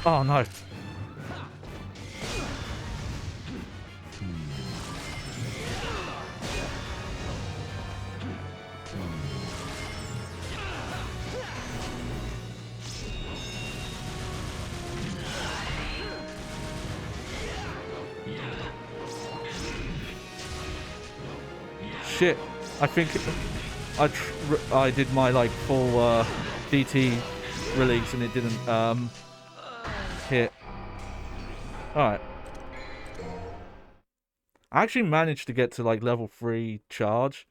Oh no. Shit. I think I did my like full DT release and it didn't hit. Alright. I actually managed to get to like level 3 charge.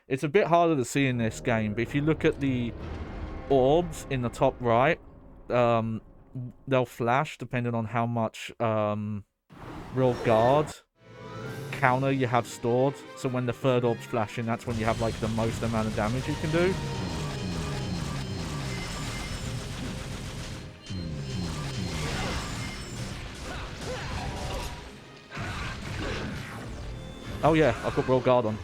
It's a bit harder to see in this game, but if you look at the orbs in the top right, they'll flash depending on how much real guard counter you have stored. So when the third orb's flashing, that's when you have like the most amount of damage you can do. Oh yeah, I've got roll guard on.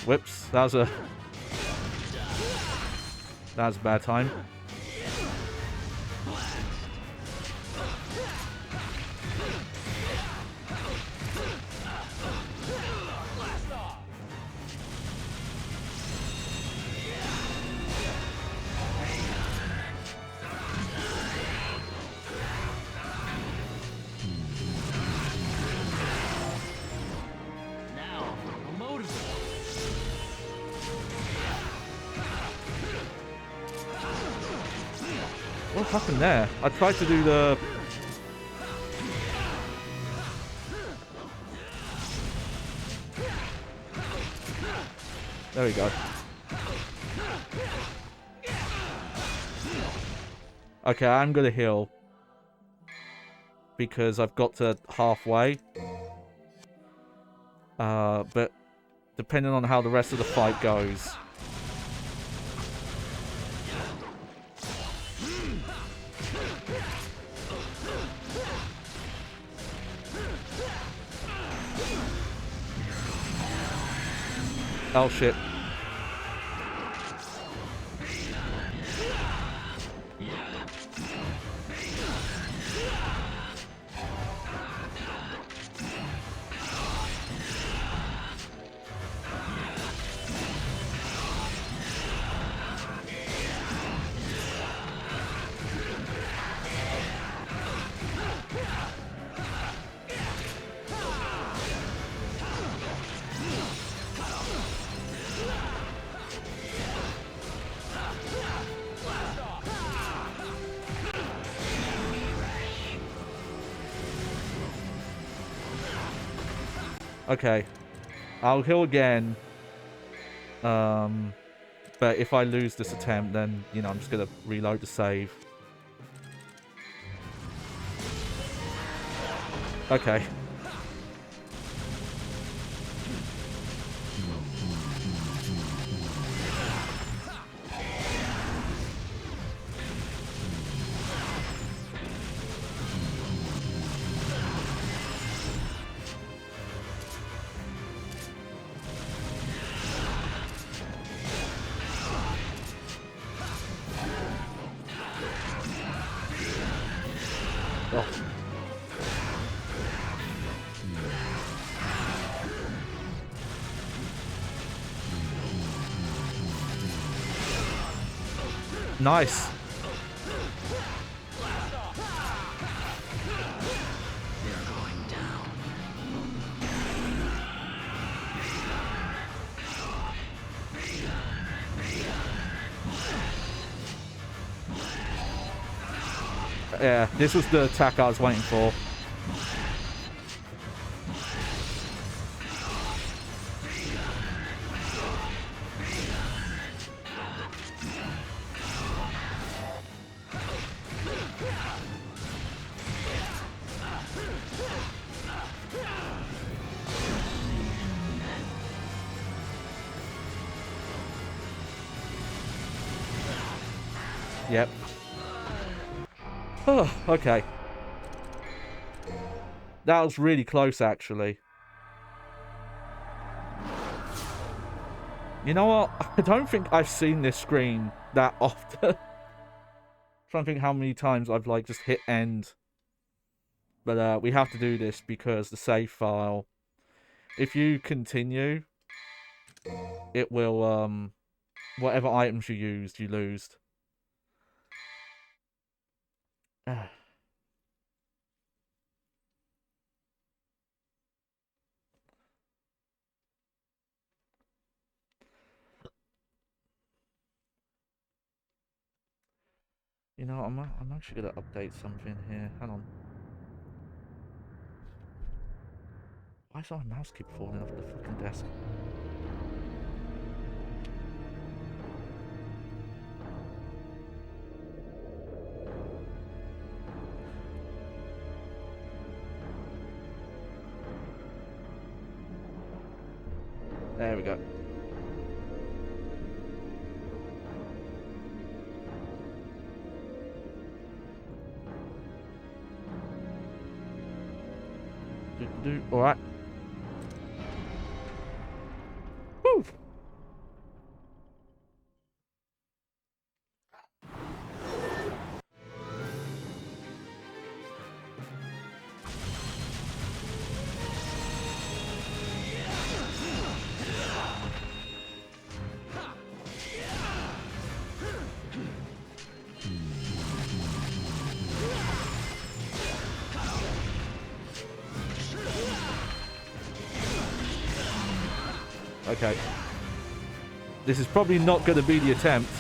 Whoops, that was a bad time. What happened there? I tried to do the... There we go. Okay, I'm gonna heal. Because I've got to halfway. But depending on how the rest of the fight goes. Oh shit. Okay. I'll heal again. But if I lose this attempt, then, you know, I'm just gonna reload the save. Okay. Nice. Yeah, this was the attack I was waiting for. Yep. Oh, okay. That was really close, actually. You know what? I don't think I've seen this screen that often. Trying to think how many times I've, like, just hit end. But, we have to do this because the save file, if you continue, it will, whatever items you used, you lose. You know, I'm actually gonna update something here. Hang on. Why does my mouse keep falling off the fucking desk? There we go. Alright. Woo! Okay. This is probably not going to be the attempt.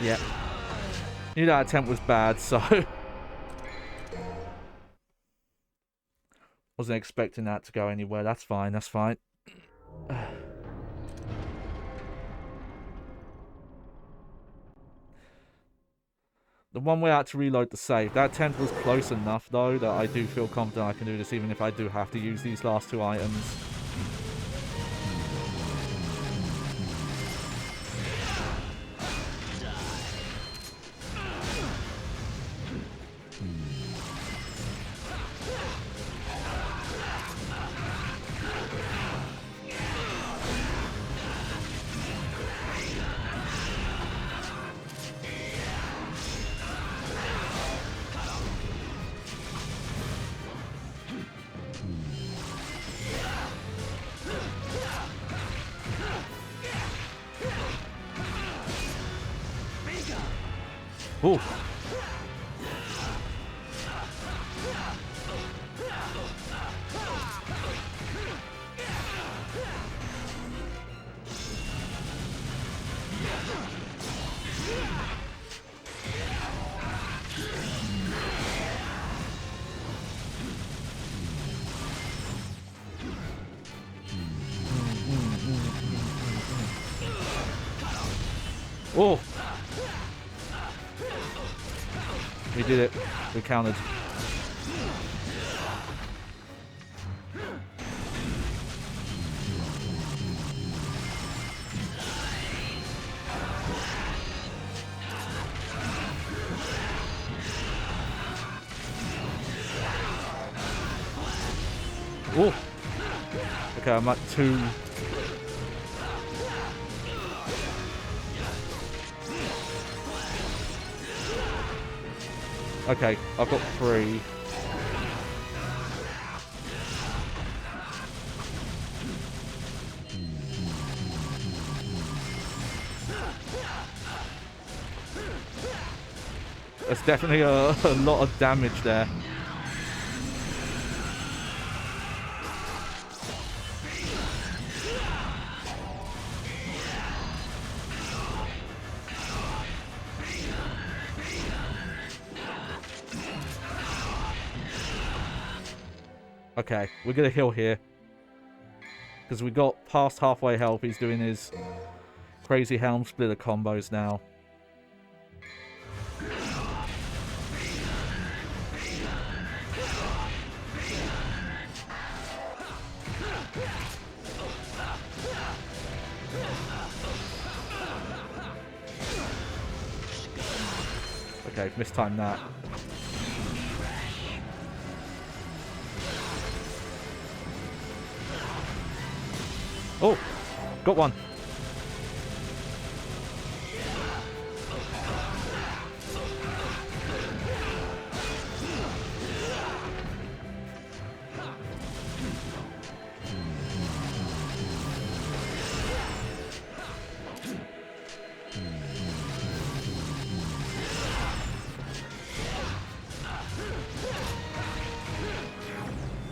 Yeah. Knew that attempt was bad, so... Wasn't expecting that to go anywhere. That's fine, that's fine. The one way out to reload the save. That attempt was close enough, though, that I do feel confident I can do this, even if I do have to use these last 2 items. Ooh. Oh. We did it. We counted. Oh. Okay, I'm at 2. Okay, I've got 3. There's definitely a lot of damage there. Okay, we're gonna heal here. Because we got past halfway health. He's doing his crazy helm splitter combos now. Okay, mistimed that. Oh, got one.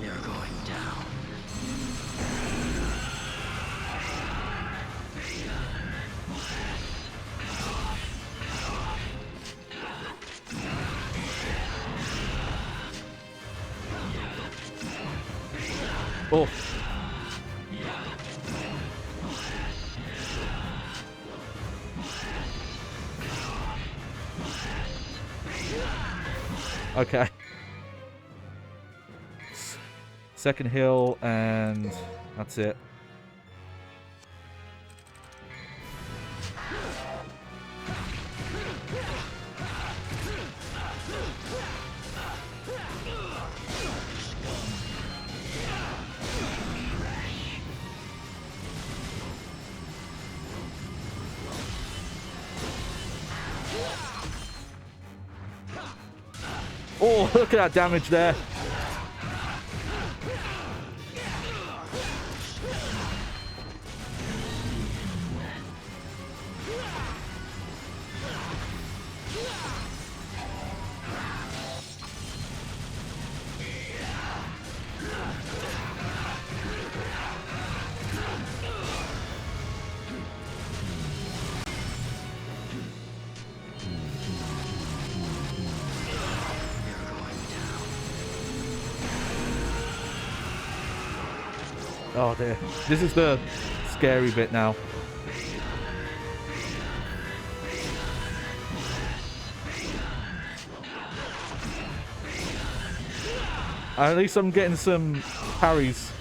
You're going down. Oh. Okay. Second hill, and that's it. Oh, look at that damage there. Oh dear. This is the scary bit now. At least I'm getting some parries.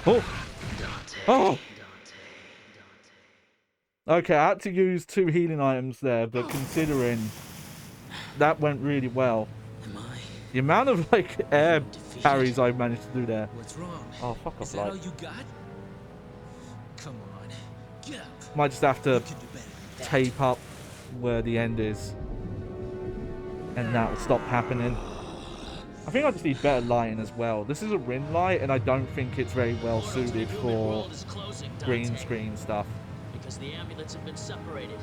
Oh! Oh! Okay, I had to use 2 healing items there, but considering that went really well. The amount of like air parries I managed to do there. What's wrong? Oh, fuck off, Is that like. all you got? Come on, get up. Might just have to You can do better than that. tape up where the end is, and that'll stop happening. I think I just need better lighting as well. This is a ring light, and I don't think it's very well suited for green screen stuff. Because the amulets have been separated.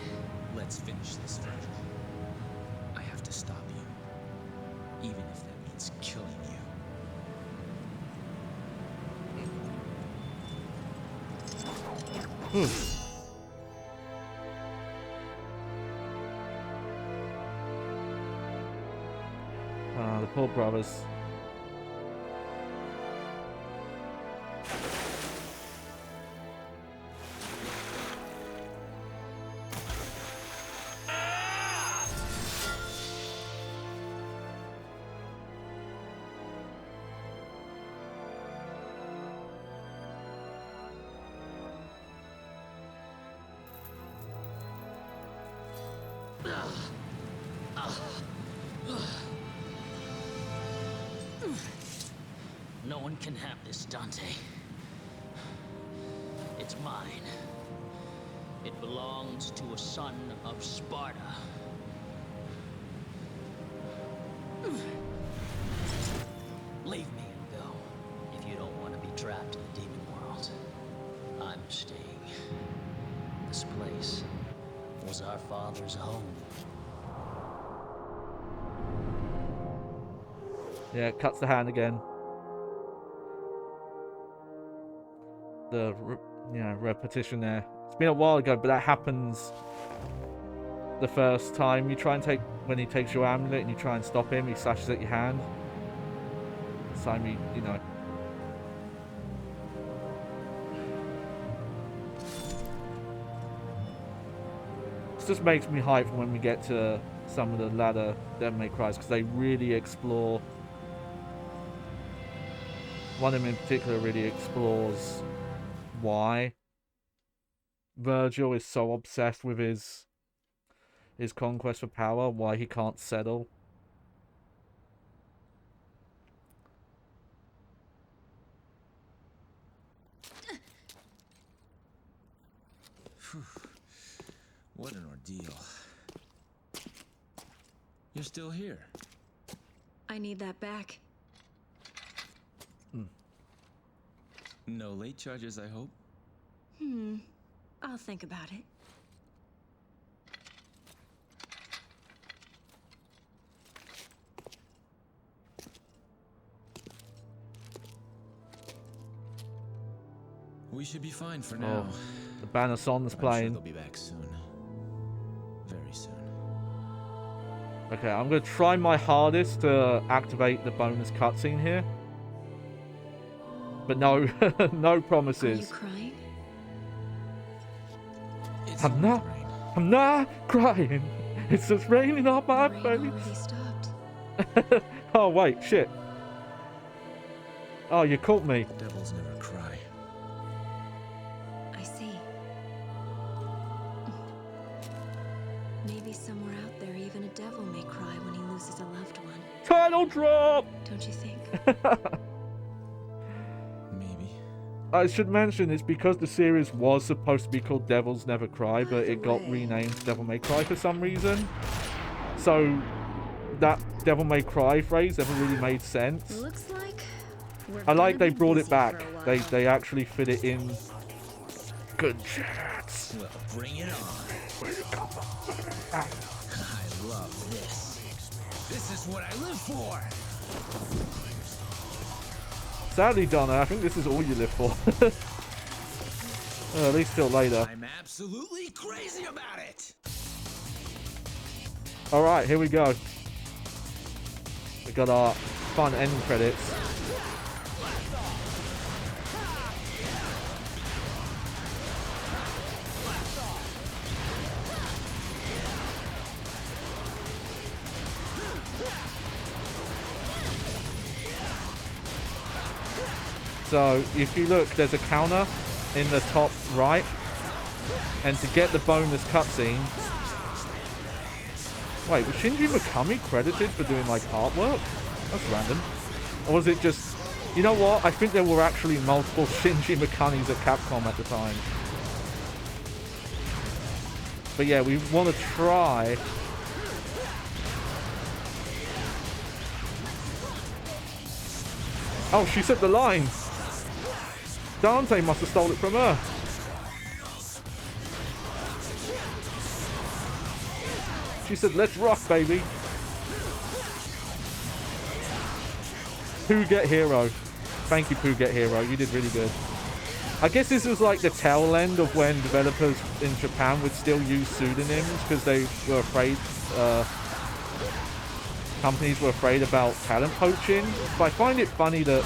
Let's finish this, Virgil. I have to stop you, even if that means killing you. The poor brothers. No one can have this, Dante. It's mine. It belongs to a son of Sparta. Leave me and go, if you don't want to be trapped in the demon world. I'm staying. This place was our father's home. Yeah, it cuts the hand again. The repetition there. It's been a while ago, but that happens the first time you try and take, when he takes your amulet and you try and stop him, he slashes at your hand. This time you know. This just makes me hype when we get to some of the latter Devil May Cries, because they really explore. One of them in particular really explores why Virgil is so obsessed with his conquest for power, why he can't settle. What an ordeal. You're still here. I need that back. No late charges, I hope. I'll think about it. We should be fine for now. Oh, the banner song's I'm playing. sure they'll be back soon. Very soon. Okay, I'm gonna try my hardest to activate the bonus cutscene here. But no, no Are you promises. crying? It's I'm not. rain. I'm not crying. It's just raining on my The rain face. already stopped. Oh wait, shit. Oh, you caught me. Devils never cry. I see. Maybe somewhere out there, even a devil may cry when he loses a loved one. Title drop. Don't you think? Maybe. I should mention it's because the series was supposed to be called Devils Never Cry, but it got renamed Devil May Cry for some reason. So that Devil May Cry phrase never really made sense. Looks like we're I like gonna they be brought it busy back. for a while. They actually fit it in. Good chats. Well, bring it on. I love this. This is what I live for. Sadly, Donna, I think this is all you live for. At least till later. I'm absolutely crazy about it. Alright, here we go. We got our fun end credits. So, if you look, there's a counter in the top right. And to get the bonus cutscene... Wait, was Shinji Mikami credited for doing, like, artwork? That's random. Or was it just... You know what? I think there were actually multiple Shinji Mikamis at Capcom at the time. But yeah, we want to try... Oh, she said the line! Dante must have stole it from her. She said, let's rock, baby. Pooh Get Hero. Thank you, Pooh Get Hero. You did really good. I guess this was like the tail end of when developers in Japan would still use pseudonyms because they were afraid, companies were afraid about talent poaching. But I find it funny that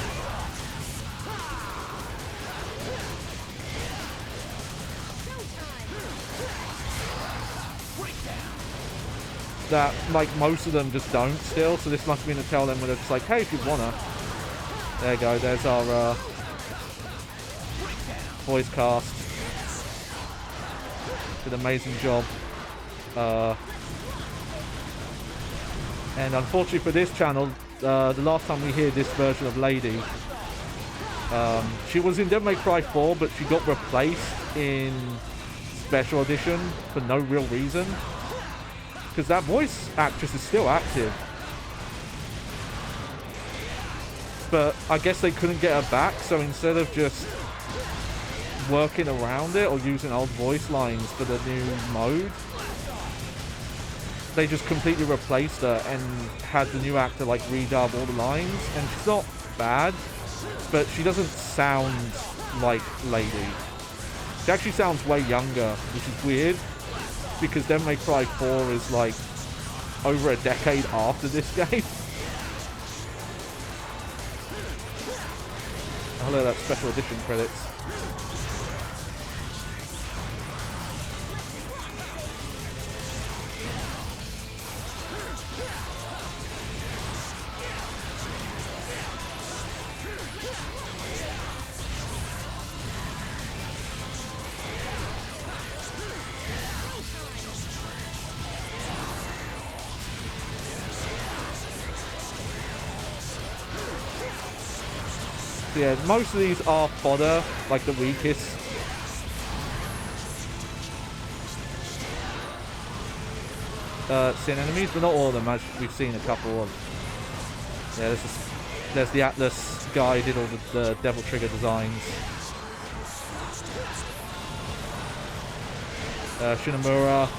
like most of them just don't still, so this must be in the tail end where they're just like, hey, if you wanna. There you go, there's our voice cast. Did an amazing job. And unfortunately for this channel, the last time we hear this version of Lady, she was in Devil May Cry 4, but she got replaced in Special Edition for no real reason. Because that voice actress is still active. But I guess they couldn't get her back, so instead of just working around it or using old voice lines for the new mode, they just completely replaced her and had the new actor like redub all the lines. And she's not bad, but she doesn't sound like Lady. She actually sounds way younger, which is weird. Because Devil May Cry 4 is like over a decade after this game. Hello, that's special edition credits. Yeah, most of these are fodder, like the weakest. Sin enemies, but not all of them, as we've seen a couple of. Yeah, there's the Atlas guy who did all the Devil Trigger designs. Shinamura.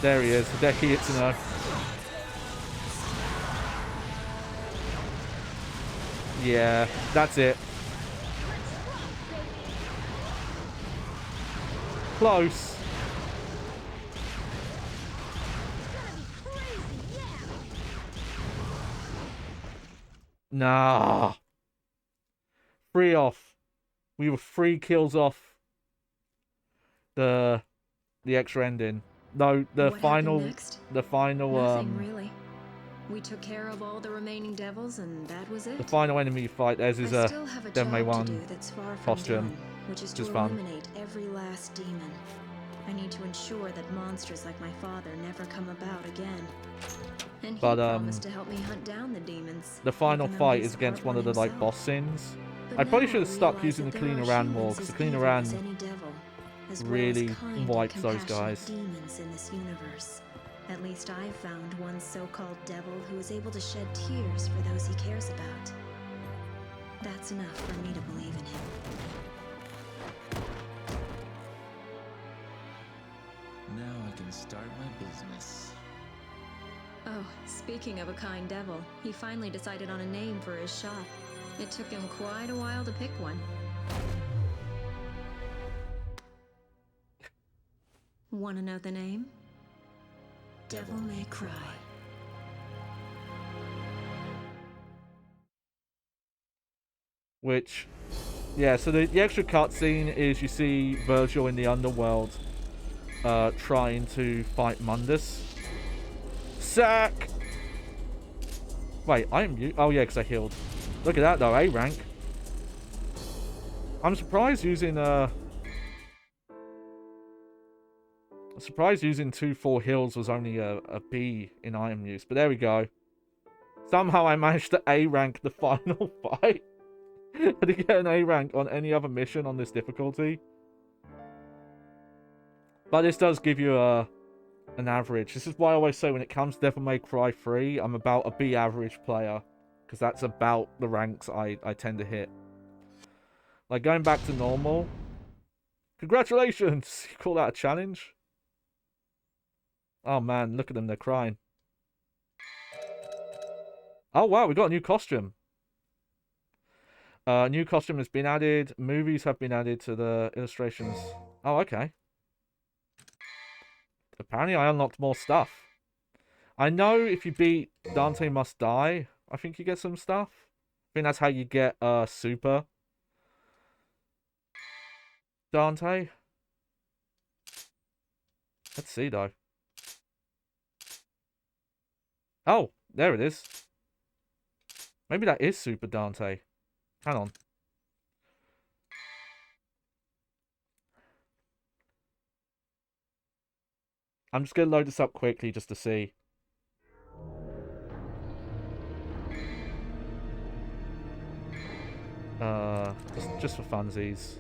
There he is, Hideki Itsuno. Yeah, that's it. Close. Nah. 3 off. We were 3 kills off the extra ending. No, the final. Nothing really. We took care of all the remaining devils, and that was it. The final enemy you fight, as is a Devil May 1 costume, done, which is to eliminate every last demon. I need to ensure that monsters like my father never come about again. And he promised to help me hunt down the demons. The final fight is against one of the like boss sins. I probably should have stopped using the Clean Aran more, because the Clean Aran really wipes those guys. Demons in this universe. At least I've found one so-called devil who is able to shed tears for those he cares about. That's enough for me to believe in him. Now I can start my business. Oh, speaking of a kind devil, he finally decided on a name for his shop. It took him quite a while to pick one. Want to know the name? Devil May Cry. Which, yeah, so the extra cutscene is you see Virgil in the underworld trying to fight Mundus. Sack! Wait, I am you? Oh yeah, because I healed. Look at that though, A rank. I'm surprised using 2-4 heals was only a B in item use, but there we go. Somehow I managed to A rank the final fight. I didn't get an A rank on any other mission on this difficulty. But this does give you an average. This is why I always say when it comes to Devil May Cry 3, I'm about a B average player. Because that's about the ranks I tend to hit. Like going back to normal. Congratulations! You call that a challenge? Oh man, look at them, they're crying. Oh wow, we got a new costume. New costume has been added. Movies have been added to the illustrations. Oh, okay. Apparently I unlocked more stuff. I know if you beat Dante Must Die, I think you get some stuff. I think that's how you get Super Dante. Let's see though. Oh, there it is. Maybe that is Super Dante. Hang on. I'm just going to load this up quickly just to see. Just for funsies.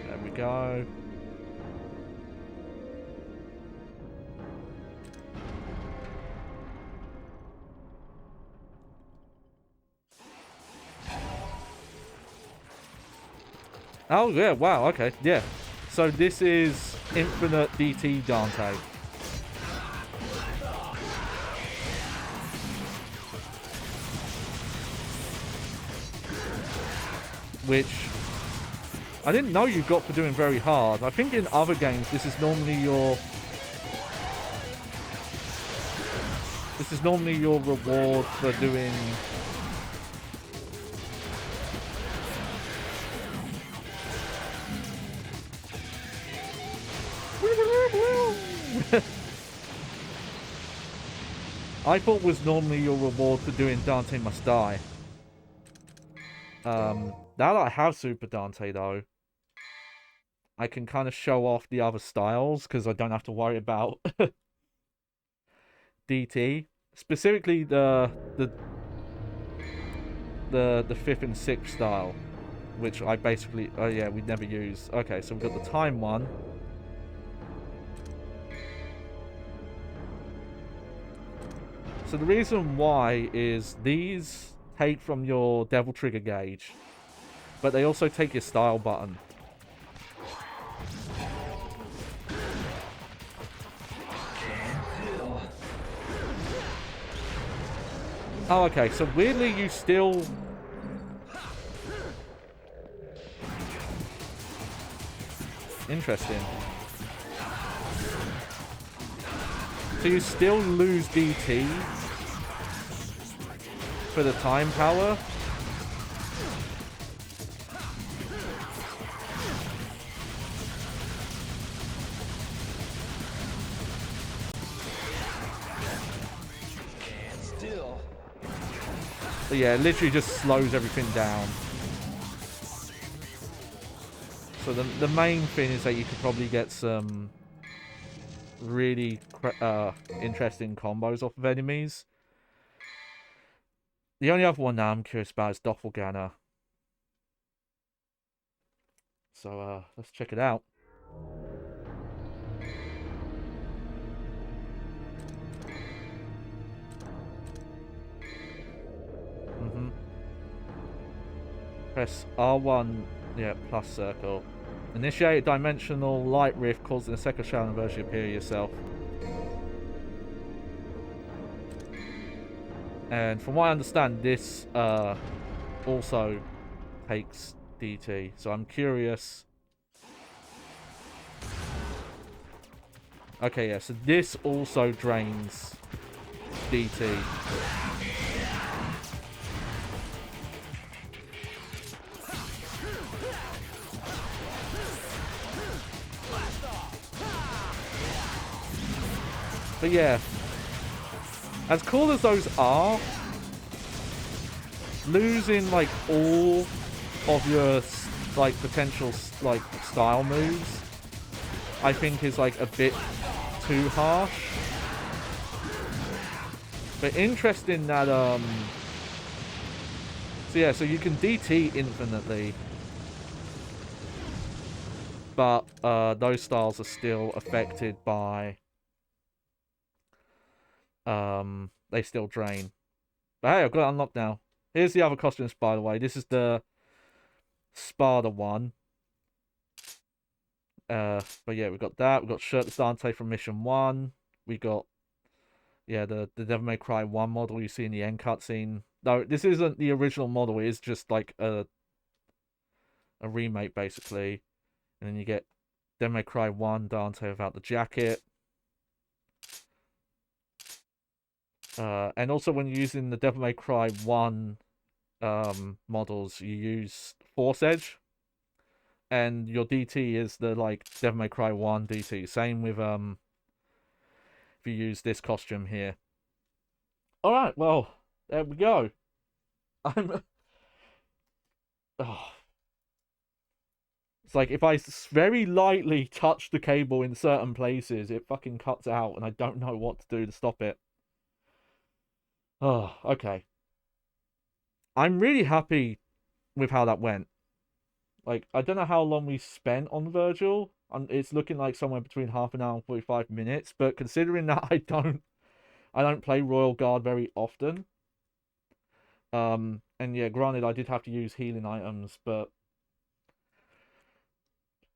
There we go. Oh, yeah, wow, okay, yeah. So this is Infinite DT Dante. Which I didn't know you got for doing very hard. I think in other games this is normally your reward for doing I thought was normally your reward for doing Dante Must Die. Now that I have Super Dante though, I can kind of show off the other styles because I don't have to worry about DT. Specifically the 5th and 6th style, which I basically we never use. Okay, so we've got the time one. So the reason why is these take from your Devil Trigger gauge, but they also take your style button. Oh, okay, so weirdly you still... Interesting. So you still lose DT for the time power. But yeah, it literally just slows everything down. So the main thing is that you could probably get some really interesting combos off of enemies. The only other one now I'm curious about is Doppelganger. So let's check it out. Press R1, yeah, plus circle. Initiate a dimensional light rift causing a second shadow version appear yourself. And from what I understand, this also takes DT. So I'm curious. Okay, yeah, so this also drains DT. But yeah, as cool as those are, losing like all of your like potential like style moves, I think is like a bit too harsh. But interesting that so yeah, so you can DT infinitely, but those styles are still affected by they still drain. But hey, I've got it unlocked now. Here's the other costumes, by the way. This is the Sparta one. But yeah, we've got that. We've got Shirtless Dante from Mission 1. We got, yeah, the Devil May Cry 1 model you see in the end cutscene. No, this isn't the original model. It is just like a remake, basically. And then you get Devil May Cry 1 Dante without the jacket. And also when you're using the Devil May Cry 1 models, you use Force Edge. And your DT is the, like, Devil May Cry 1 DT. Same with, if you use this costume here. Alright, well, there we go. I'm... Oh. It's like, if I very lightly touch the cable in certain places, it fucking cuts out, and I don't know what to do to stop it. Oh, okay. I'm really happy with how that went. Like, I don't know how long we spent on Virgil. It's looking like somewhere between half an hour and 45 minutes. But considering that I don't play Royal Guard very often. And yeah, granted, I did have to use healing items, but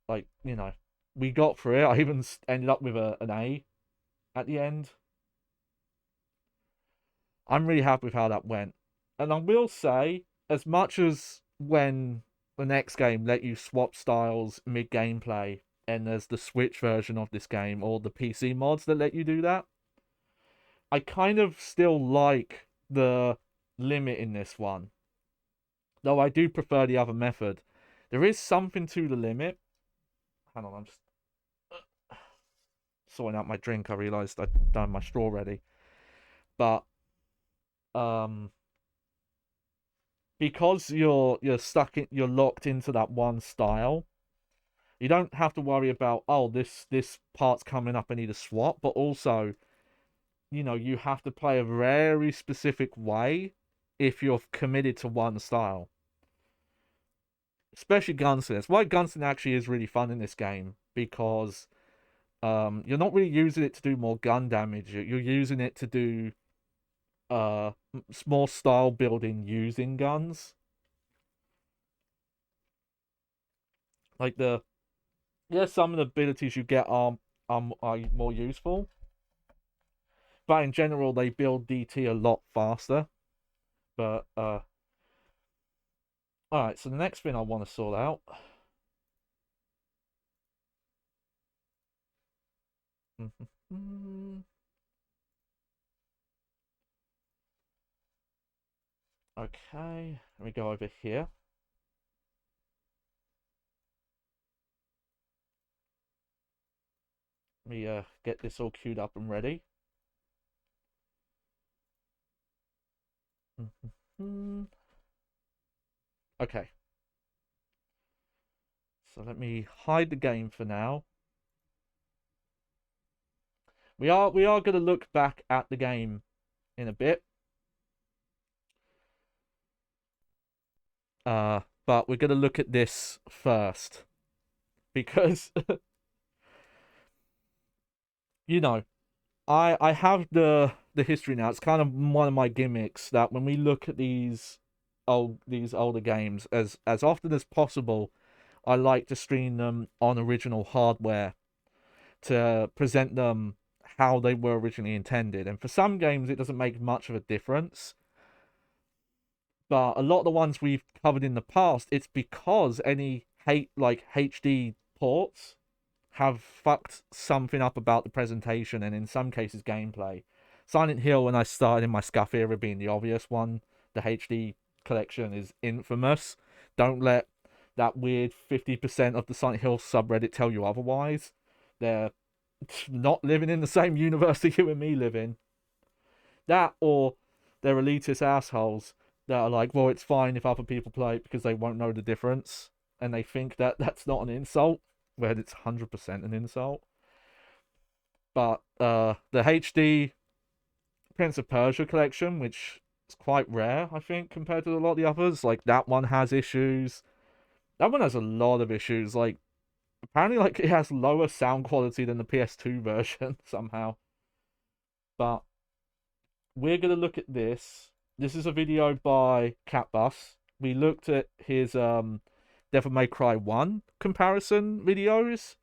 like, you know, we got through it. I even ended up with an A at the end. I'm really happy with how that went. And I will say, as much as when the next game let you swap styles mid-gameplay, and there's the Switch version of this game, or the PC mods that let you do that, I kind of still like the limit in this one. Though I do prefer the other method. There is something to the limit. Hang on, I'm just sorting out my drink. I realised I'd done my straw ready. But because you're locked into that one style, you don't have to worry about, oh, this part's coming up, I need a swap. But also, you know, you have to play a very specific way if you're committed to one style. Especially gunslinger. That's why gunslinger actually is really fun in this game, because you're not really using it to do more gun damage. You're using it to do more style building using guns. Like some of the abilities you get are more useful, but in general they build DT a lot faster. But alright, so the next thing I want to sort out okay, let me go over here. Let me get this all queued up and ready. Okay. So let me hide the game for now. We are going to look back at the game in a bit. But we're going to look at this first. Because you know, I have the history now. It's kind of one of my gimmicks that when we look at these older games, as often as possible, I like to stream them on original hardware to present them how they were originally intended. And for some games, it doesn't make much of a difference. But a lot of the ones we've covered in the past, it's because any HD ports have fucked something up about the presentation and in some cases gameplay. Silent Hill, when I started in my Scuff era, being the obvious one, the HD collection is infamous. Don't let that weird 50% of the Silent Hill subreddit tell you otherwise. They're not living in the same universe that you and me live in. That, or they're elitist assholes that are like, well, it's fine if other people play it because they won't know the difference, and they think that that's not an insult, where it's 100% an insult. But the HD Prince of Persia collection, which is quite rare, I think, compared to a lot of the others, like, that one has issues. That one has a lot of issues. Like, apparently, like, it has lower sound quality than the PS2 version somehow. But we're gonna look at this. This is a video by Catbus. We looked at his Devil May Cry 1 comparison videos.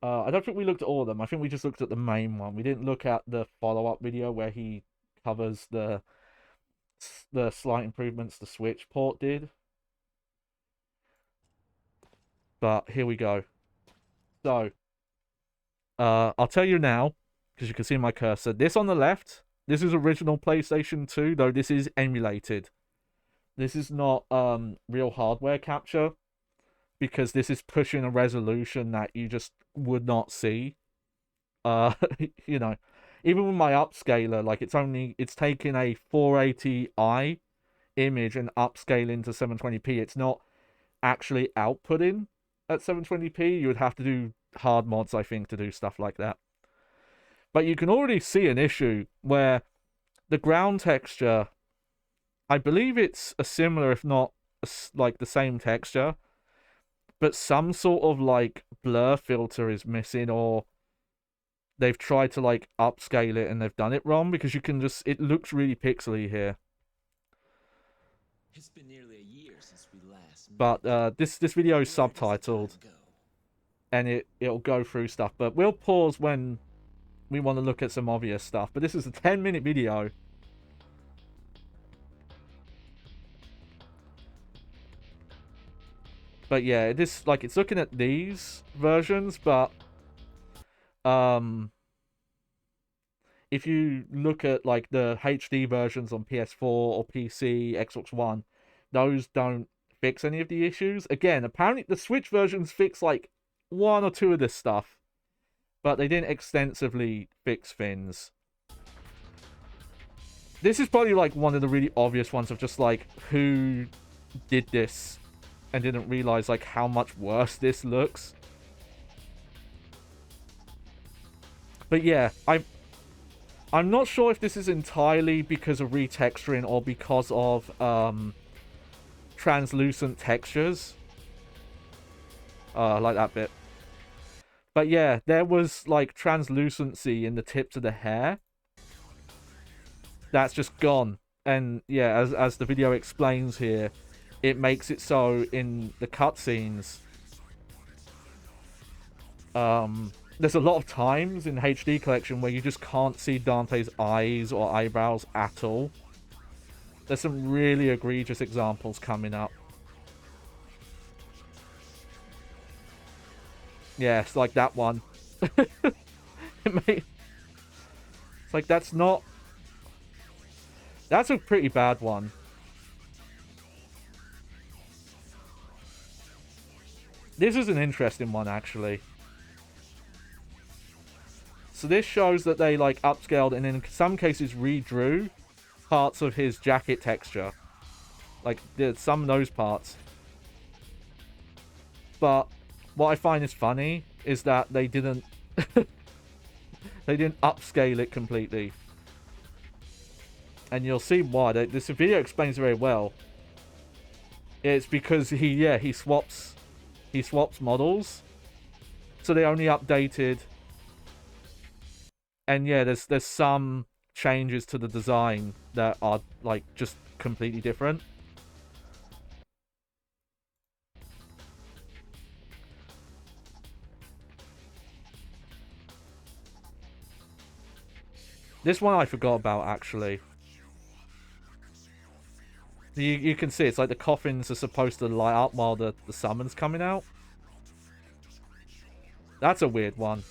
I don't think we looked at all of them. I think we just looked at the main one. We didn't look at the follow-up video where he covers the slight improvements the Switch port did. But here we go. So, I'll tell you now, because you can see my cursor. This on the left, this is original PlayStation 2, though this is emulated. This is not real hardware capture, because this is pushing a resolution that you just would not see. You know, even with my upscaler, like, it's taking a 480i image and upscaling to 720p. It's not actually outputting at 720p. You would have to do hard mods, I think, to do stuff like that. But you can already see an issue where the ground texture, I believe it's a similar, if not like the same texture, but some sort of like blur filter is missing, or they've tried to like upscale it and they've done it wrong, because you can just, it looks really pixely here. It's been nearly a year since we last met. But this video is subtitled, and it'll go through stuff. But we'll pause when we want to look at some obvious stuff. But this is a 10-minute video. But yeah, this, like, it's looking at these versions, but if you look at like the HD versions on PS4 or PC, Xbox One, those don't fix any of the issues. Again, apparently the Switch versions fix like one or two of this stuff, but they didn't extensively fix things. This is probably like one of the really obvious ones of just like who did this and didn't realize like how much worse this looks. But yeah, I'm not sure if this is entirely because of retexturing or because of translucent textures. Like that bit. But yeah, there was like translucency in the tips of the hair. That's just gone. And yeah, as the video explains here, it makes it so in the cutscenes. There's a lot of times in HD collection where you just can't see Dante's eyes or eyebrows at all. There's some really egregious examples coming up. Yeah, it's like that one. It's like, that's not... That's a pretty bad one. This is an interesting one, actually. So this shows that they, like, upscaled and in some cases redrew parts of his jacket texture. Like, some of those parts. But what I find is funny is that they didn't... they didn't upscale it completely. And you'll see why. This video explains very well. It's because he swaps models. So they only updated... And yeah, there's some changes to the design that are like just completely different. This one I forgot about, actually. You can see it's like the coffins are supposed to light up while the summon's coming out. That's a weird one.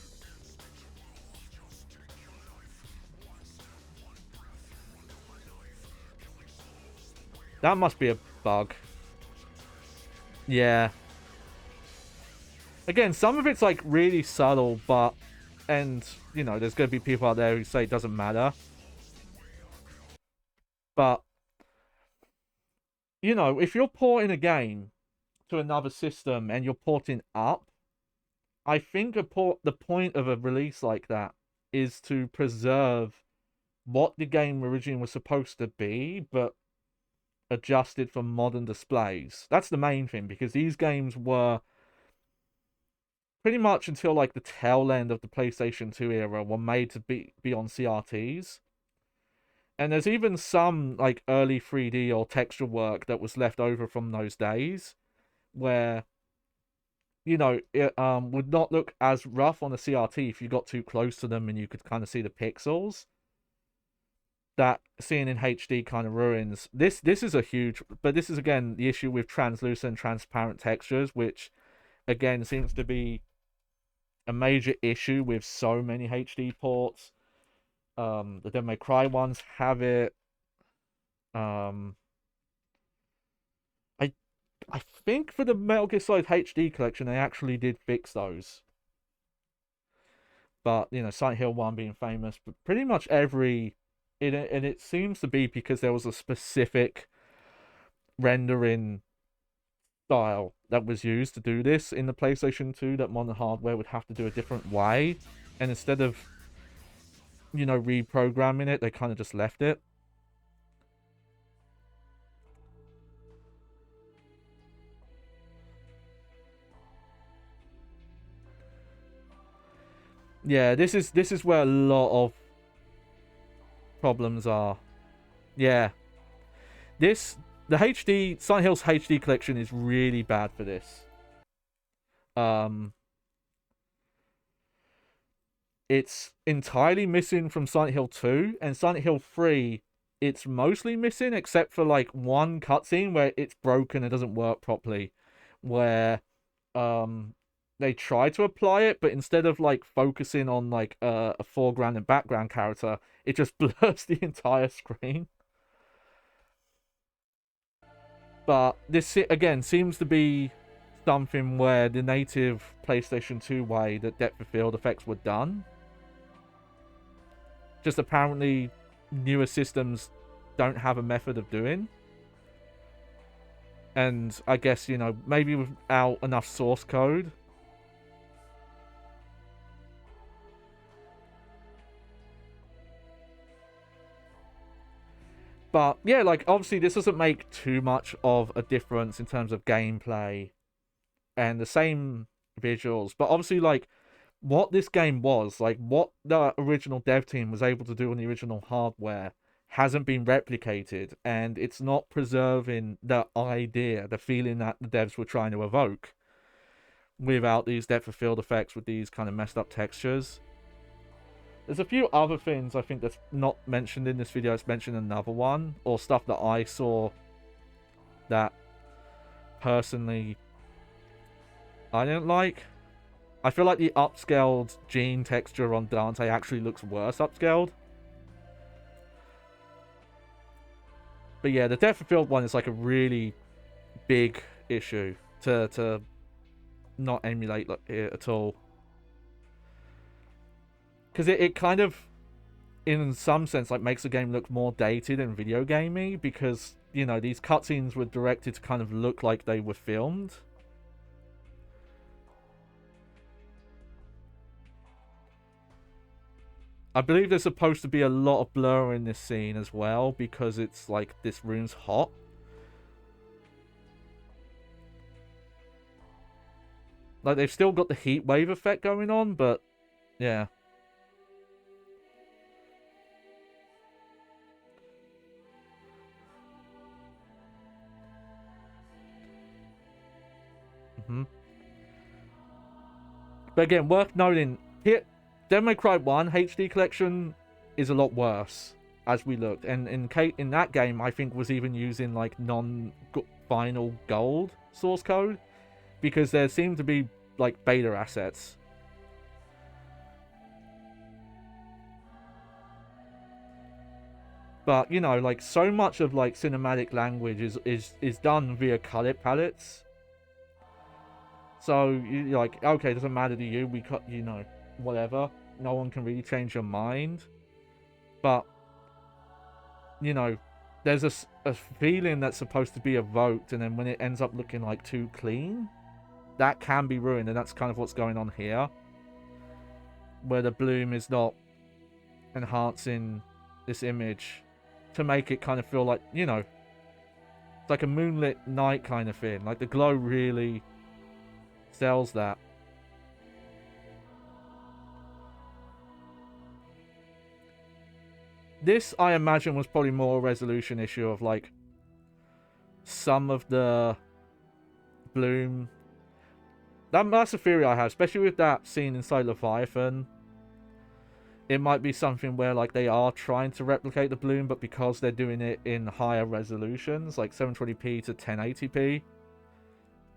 That must be a bug. Yeah. Again, some of it's like really subtle, but... And, you know, there's going to be people out there who say it doesn't matter. But... You know, if you're porting a game to another system and you're porting up, I think the point of a release like that is to preserve what the game originally was supposed to be, but adjusted for modern displays. That's the main thing, because these games were pretty much until like the tail end of the PlayStation 2 era were made to be on CRTs. And there's even some like early 3D or texture work that was left over from those days where, you know, it would not look as rough on a CRT if you got too close to them and you could kind of see the pixels. That seeing in HD kind of ruins. This is a huge... But this is, again, the issue with translucent, transparent textures, which, again, seems to be a major issue with so many HD ports. The Devil May Cry ones have it. I think for the Metal Gear Solid HD collection, they actually did fix those. But, you know, Silent Hill 1 being famous, but pretty much every... And it seems to be because there was a specific rendering style that was used to do this in the PlayStation 2 that modern hardware would have to do a different way. And instead of, you know, reprogramming it, they kind of just left it. Yeah, this is where a lot of problems are. Yeah. The Silent Hill's HD collection is really bad for this. It's entirely missing from Silent Hill 2, and Silent Hill 3, it's mostly missing except for like one cutscene where it's broken and doesn't work properly, where they try to apply it, but instead of like focusing on like a foreground and background character, it just blurs the entire screen. But this again seems to be something where the native PlayStation 2 way that depth of field effects were done. Just apparently newer systems don't have a method of doing. And I guess, you know, maybe without enough source code. But, yeah, like, obviously this doesn't make too much of a difference in terms of gameplay and the same visuals. But obviously, like, what this game was, like, what the original dev team was able to do on the original hardware hasn't been replicated. And it's not preserving the idea, the feeling that the devs were trying to evoke without these depth of field effects with these kind of messed up textures. There's a few other things I think that's not mentioned in this video. It's mentioned in another one, or stuff that I saw that personally I didn't like. I feel like the upscaled gene texture on Dante actually looks worse upscaled. But yeah, the depth of field one is like a really big issue to not emulate it at all. Because it kind of, in some sense, like makes the game look more dated and video gamey, because, you know, these cutscenes were directed to kind of look like they were filmed. I believe there's supposed to be a lot of blur in this scene as well, because it's like this room's hot. Like, they've still got the heat wave effect going on, but yeah. But again, worth noting, here, Devil May Cry 1 HD collection is a lot worse. as we looked. And in that game, I think was even using like non-final gold source code, because there seemed to be like beta assets. But you know, like so much of like cinematic language is done via color palettes. So you like, okay, it doesn't matter to you. We cut, you know, whatever. No one can really change your mind. But you know, there's a feeling that's supposed to be evoked, and then when it ends up looking like too clean, that can be ruined, and that's kind of what's going on here, where the bloom is not enhancing this image to make it kind of feel like, you know, it's like a moonlit night kind of thing. Like the glow really sells that. This, I imagine, was probably more a resolution issue of like some of the bloom. That's a theory I have, especially with that scene inside Leviathan. It might be something where like they are trying to replicate the bloom, but because they're doing it in higher resolutions, like 720p to 1080p,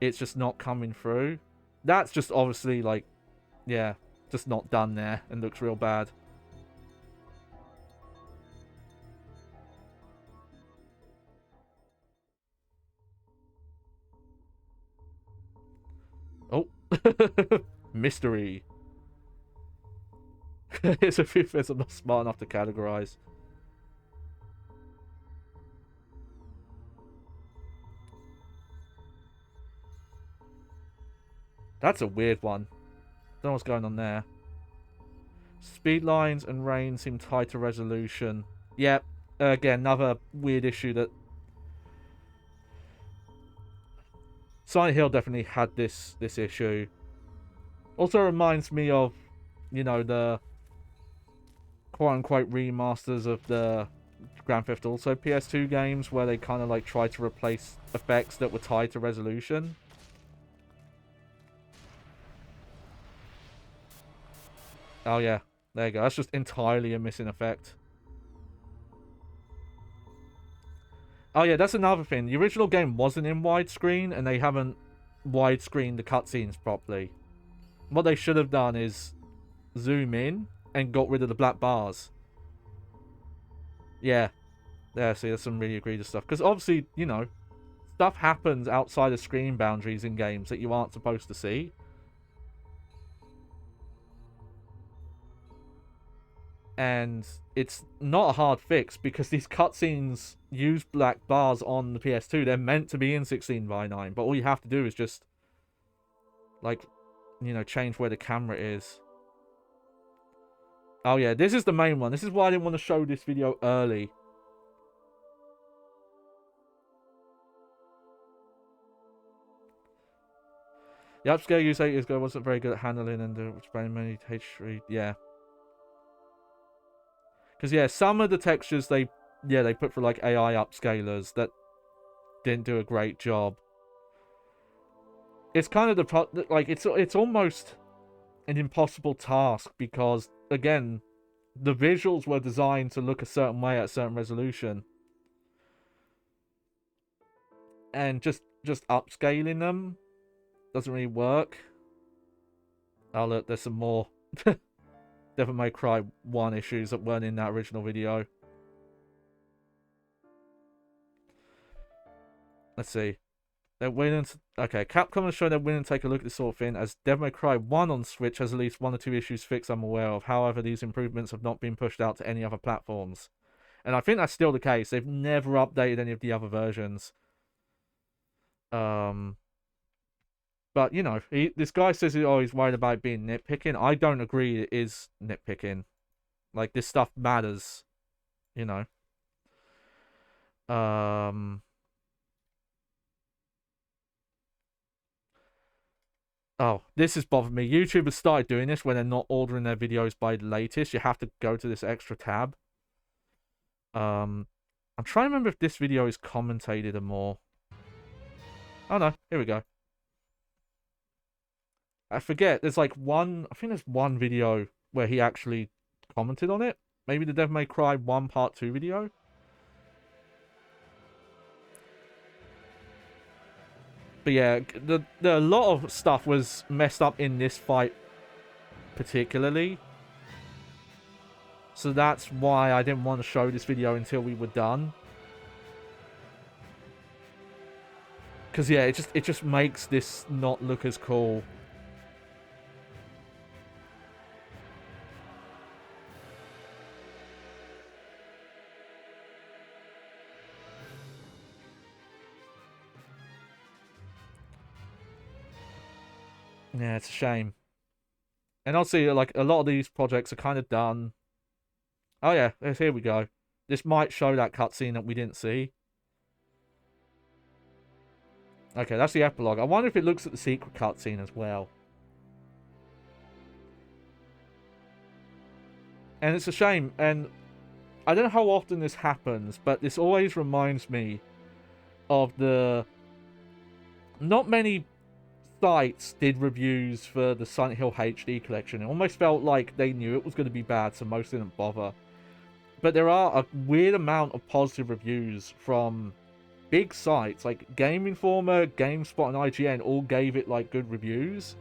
it's just not coming through. That's just obviously like, yeah, just not done there and looks real bad. Oh, mystery. It's a few things I'm not smart enough to categorize. That's a weird one. Don't know what's going on there. Speed lines and rain seem tied to resolution. Yep. Again, another weird issue that Silent Hill definitely had this issue. Also reminds me of, you know, the quote-unquote remasters of the Grand Theft Auto PS2 games, where they kind of like tried to replace effects that were tied to resolution. Oh yeah, there you go. That's just entirely a missing effect. Oh yeah, that's another thing. The original game wasn't in widescreen, and they haven't widescreened the cutscenes properly. What they should have done is zoom in and got rid of the black bars. Yeah. There, see, there's some really egregious stuff. Because obviously, you know, stuff happens outside of screen boundaries in games that you aren't supposed to see. And it's not a hard fix, because these cutscenes use black bars on the PS2. They're meant to be in 16:9, but all you have to do is just, like, you know, change where the camera is. Oh yeah, this is the main one. This is why I didn't want to show this video early. The upscale use 8 years ago wasn't very good at handling, and explaining many H3. Yeah. Because yeah, some of the textures they put for like AI upscalers that didn't do a great job. It's kind of the like it's almost an impossible task, because again, the visuals were designed to look a certain way at a certain resolution, and just upscaling them doesn't really work. Oh look, there's some more Devil May Cry 1 issues that weren't in that original video. Let's see. They're willing to... Okay, Capcom has shown they're willing to take a look at this sort of thing, as Devil May Cry 1 on Switch has at least 1 or 2 issues fixed I'm aware of. However, these improvements have not been pushed out to any other platforms. And I think that's still the case. They've never updated any of the other versions. But, you know, this guy says he's worried about being nitpicking. I don't agree it is nitpicking. Like, this stuff matters. You know. Oh, this has bothered me. YouTube has started doing this when they're not ordering their videos by the latest. You have to go to this extra tab. I'm trying to remember if this video is commentated or more. Oh no, here we go. I forget. There's like one... I think there's one video where he actually commented on it. Maybe the Devil May Cry 1 Part 2 video? But yeah, a lot of stuff was messed up in this fight particularly. So that's why I didn't want to show this video until we were done. Because yeah, it just makes this not look as cool. Yeah, it's a shame. And obviously, like, a lot of these projects are kind of done. Oh yeah, here we go. This might show that cutscene that we didn't see. Okay, that's the epilogue. I wonder if it looks at the secret cutscene as well. And it's a shame, and I don't know how often this happens, but this always reminds me of the... Not many sites did reviews for the Silent Hill HD collection. It almost felt like they knew it was going to be bad, so most didn't bother. But there are a weird amount of positive reviews from big sites, like Game Informer, GameSpot, and IGN all gave it, like, good reviews.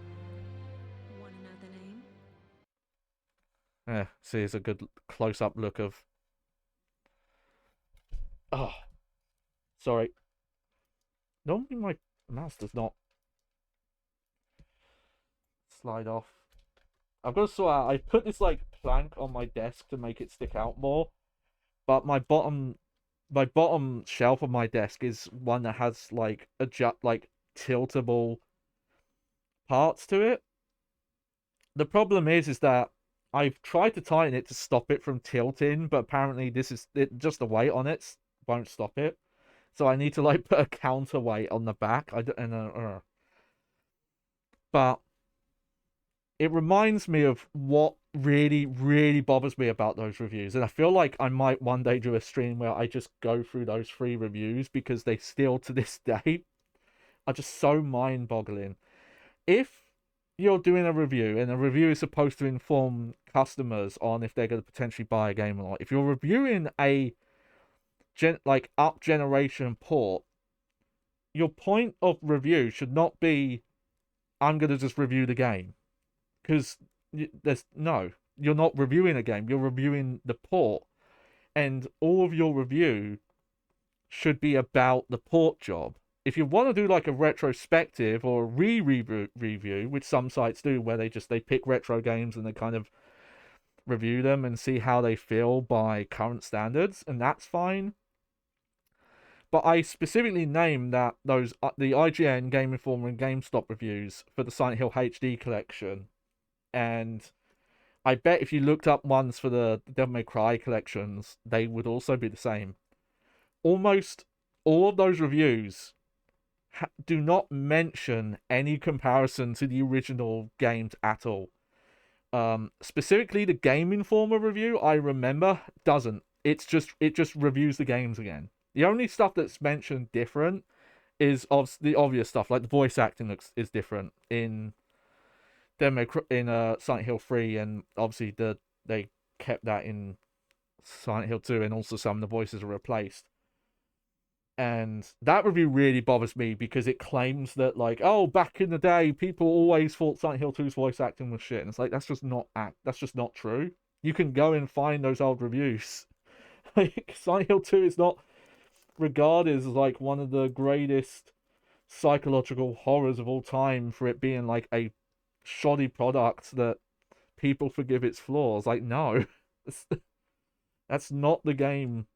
Want to know the name? Yeah, see, here's a good close-up look of... Oh. Sorry. Normally my mouse does not slide off. I've got to sort out... I put this, like, plank on my desk to make it stick out more. But my bottom shelf of my desk is one that has, like, tiltable parts to it. The problem is that I've tried to tighten it to stop it from tilting, but apparently just the weight on it won't stop it. So I need to, like, put a counterweight on the back. But it reminds me of what really, really bothers me about those reviews. And I feel like I might one day do a stream where I just go through those 3 reviews, because they still, to this day, are just so mind-boggling. If you're doing a review, and a review is supposed to inform customers on if they're going to potentially buy a game or not, if you're reviewing a up generation port, your point of review should not be, I'm going to just review the game. Because you're not reviewing a game, you're reviewing the port. And all of your review should be about the port job. If you want to do like a retrospective or a review, which some sites do, where they pick retro games and they kind of review them and see how they feel by current standards, and that's fine. But I specifically named that the IGN, Game Informer, and GameStop reviews for the Silent Hill HD collection. And I bet if you looked up ones for the Devil May Cry collections, they would also be the same. Almost all of those reviews do not mention any comparison to the original games at all. Specifically, the Game Informer review, I remember, doesn't. It just reviews the games again. The only stuff that's mentioned different is the obvious stuff, like the voice acting is different in Silent Hill 3, and obviously they kept that in Silent Hill 2, and also some of the voices are replaced. And that review really bothers me, because it claims that, like, oh, back in the day, people always thought Silent Hill 2's voice acting was shit. And it's like, that's just not true. You can go and find those old reviews. Like, Silent Hill 2 is not regarded as, like, one of the greatest psychological horrors of all time for it being, like, a shoddy product that people forgive its flaws. Like, no. That's not the game.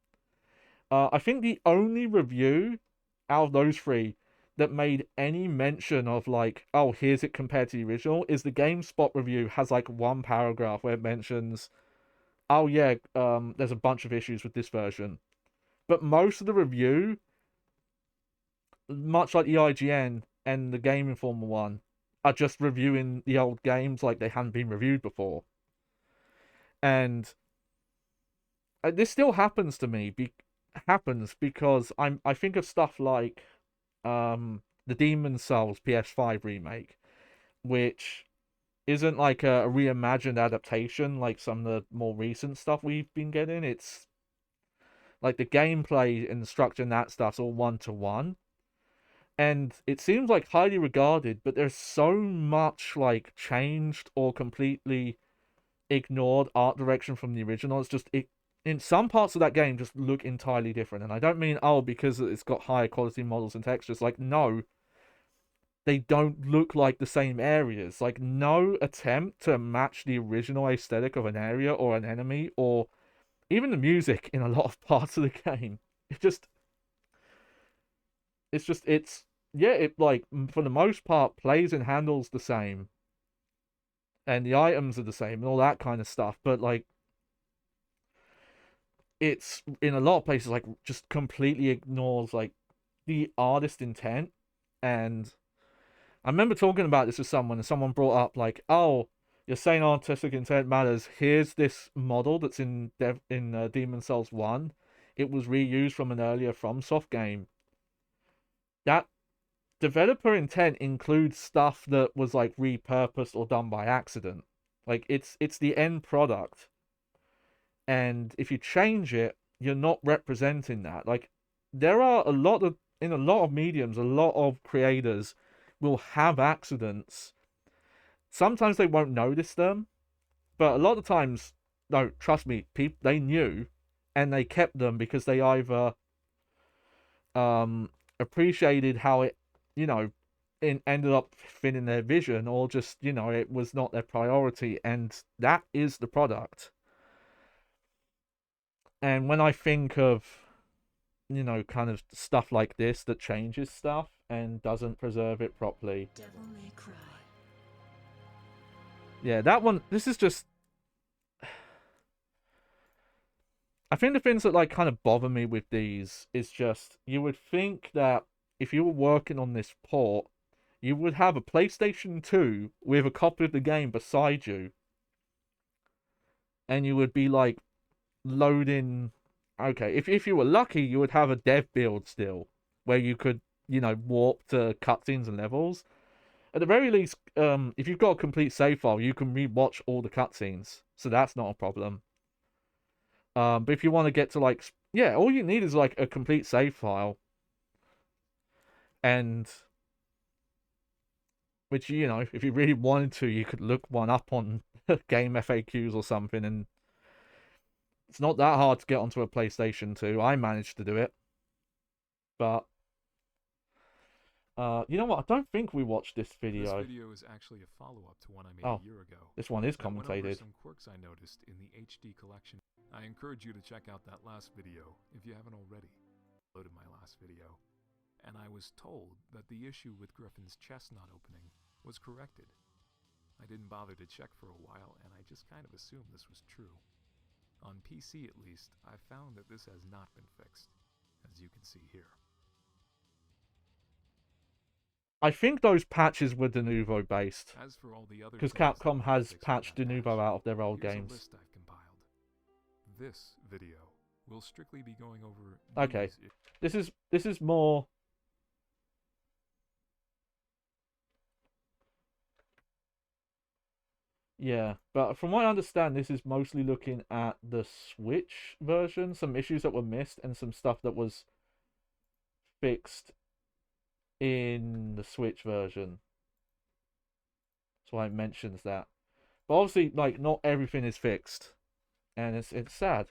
I think the only review out of those 3 that made any mention of, like, oh, here's it compared to the original, is the GameSpot review. Has, like, one paragraph where it mentions, oh yeah, there's a bunch of issues with this version. But most of the review, much like the IGN and the Game Informer one, are just reviewing the old games like they hadn't been reviewed before. And this still happens to me, because I think of stuff like the Demon's Souls PS5 remake, which isn't like a reimagined adaptation like some of the more recent stuff we've been getting. It's like the gameplay and the structure and that stuff's all one-to-one. And it seems like highly regarded, but there's so much like changed or completely ignored art direction from the original. It's just in some parts of that game just look entirely different. And I don't mean because it's got higher quality models and textures. Like, no, they don't look like the same areas. Like, no attempt to match the original aesthetic of an area or an enemy or even the music in a lot of parts of the game. It like for the most part plays and handles the same, and the items are the same and all that kind of stuff, but like it's in a lot of places like just completely ignores like the artist intent. And I remember talking about this with someone, and someone brought up like, oh, you're saying artistic intent matters. Here's this model that's in Demon's Souls 1. It was reused from an earlier FromSoft game. That developer intent includes stuff that was like repurposed or done by accident. Like it's the end product. And if you change it, you're not representing that. Like there are in a lot of mediums, a lot of creators will have accidents. Sometimes they won't notice them, but a lot of times, no, trust me, they knew, and they kept them because they either appreciated how it, ended up fitting their vision, or just, it was not their priority, and that is the product. And when I think of, kind of stuff like this that changes stuff and doesn't preserve it properly. Devil May Cry. Yeah, that one, this is just... I think the things that like kind of bother me with these is just, you would think that if you were working on this port, you would have a PlayStation 2 with a copy of the game beside you. And you would be like loading... Okay, if you were lucky, you would have a dev build still, where you could, warp to cutscenes and levels. At the very least, if you've got a complete save file, you can rewatch all the cutscenes, so that's not a problem. But if you want to get to like... Yeah, all you need is like a complete save file. And... Which, if you really wanted to, you could look one up on game FAQs or something, and it's not that hard to get onto a PlayStation 2. I managed to do it. But... you know what? I don't think we watched this video. This video is actually a follow-up to one I made a year ago. This one is That went over commentated. some quirks I noticed in the HD collection. I encourage you to check out that last video if you haven't already. I uploaded my last video, and I was told that the issue with Griffin's chest not opening was corrected. I didn't bother to check for a while, and I just kind of assumed this was true. On PC at least, I found that this has not been fixed, as you can see here. I think those patches were Denuvo based, As for all the other because things that Capcom were has fixed with patched that Denuvo patch, out of their old here's games. a list I've compiled. This video will strictly be going over Okay, these this is more... Yeah, but from what I understand, this is mostly looking at the Switch version, some issues that were missed, and some stuff that was fixed in the Switch version. That's why it mentions that. But obviously, like, not everything is fixed, and it's sad.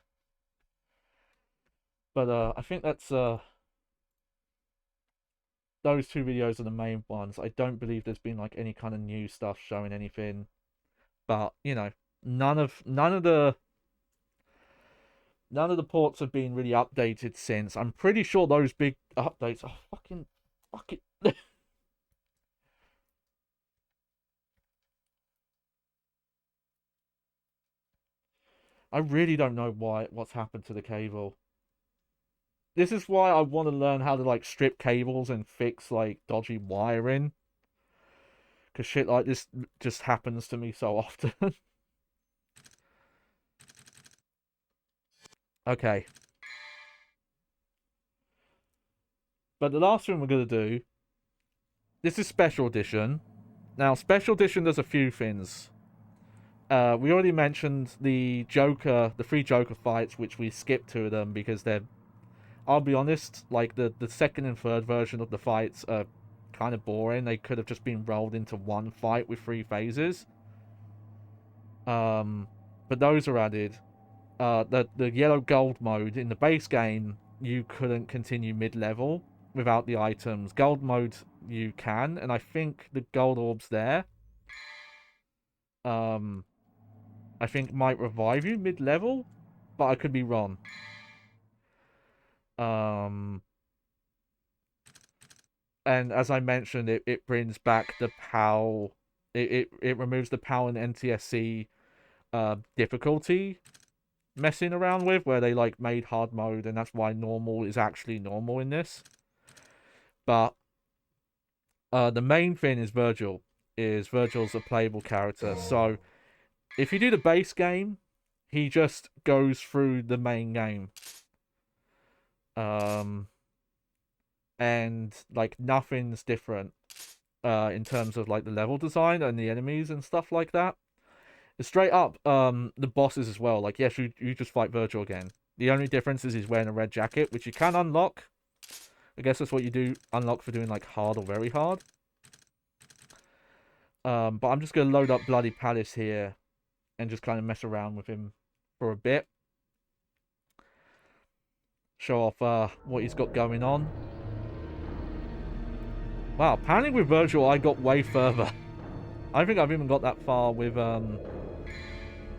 But I think that's those two videos are the main ones. I don't believe there's been like any kind of new stuff showing anything. But, none of the ports have been really updated since. I'm pretty sure those big updates are fucking I really don't know what's happened to the cable. This is why I want to learn how to like strip cables and fix like dodgy wiring. Because shit like this just happens to me so often. Okay. But the last thing we're going to do... This is Special Edition. Now, Special Edition does a few things. We already mentioned the three Joker fights, which we skipped 2 of them because they're, I'll be honest, like the second and third version of the fights are kind of boring. They could have just been rolled into one fight with 3 phases. But those are added. The yellow gold mode in the base game, you couldn't continue mid-level without the items. Gold mode you can, and I think the gold orbs there I think might revive you mid-level, but I could be wrong. And as I mentioned, it brings back the PAL. It removes the PAL and NTSC difficulty messing around with, where they like made hard mode, and that's why normal is actually normal in this. But the main thing is Virgil. Virgil's a playable character. So if you do the base game, he just goes through the main game. And like nothing's different in terms of like the level design and the enemies and stuff like that. It's straight up the bosses as well. Like, yes, you just fight Virgil again. The only difference is he's wearing a red jacket, which you can unlock. I guess that's what you do unlock for doing like hard or very hard. But I'm just gonna load up Bloody Palace here and just kind of mess around with him for a bit. Show off what he's got going on. Wow, apparently with Virgil I got way further. I think I've even got that far with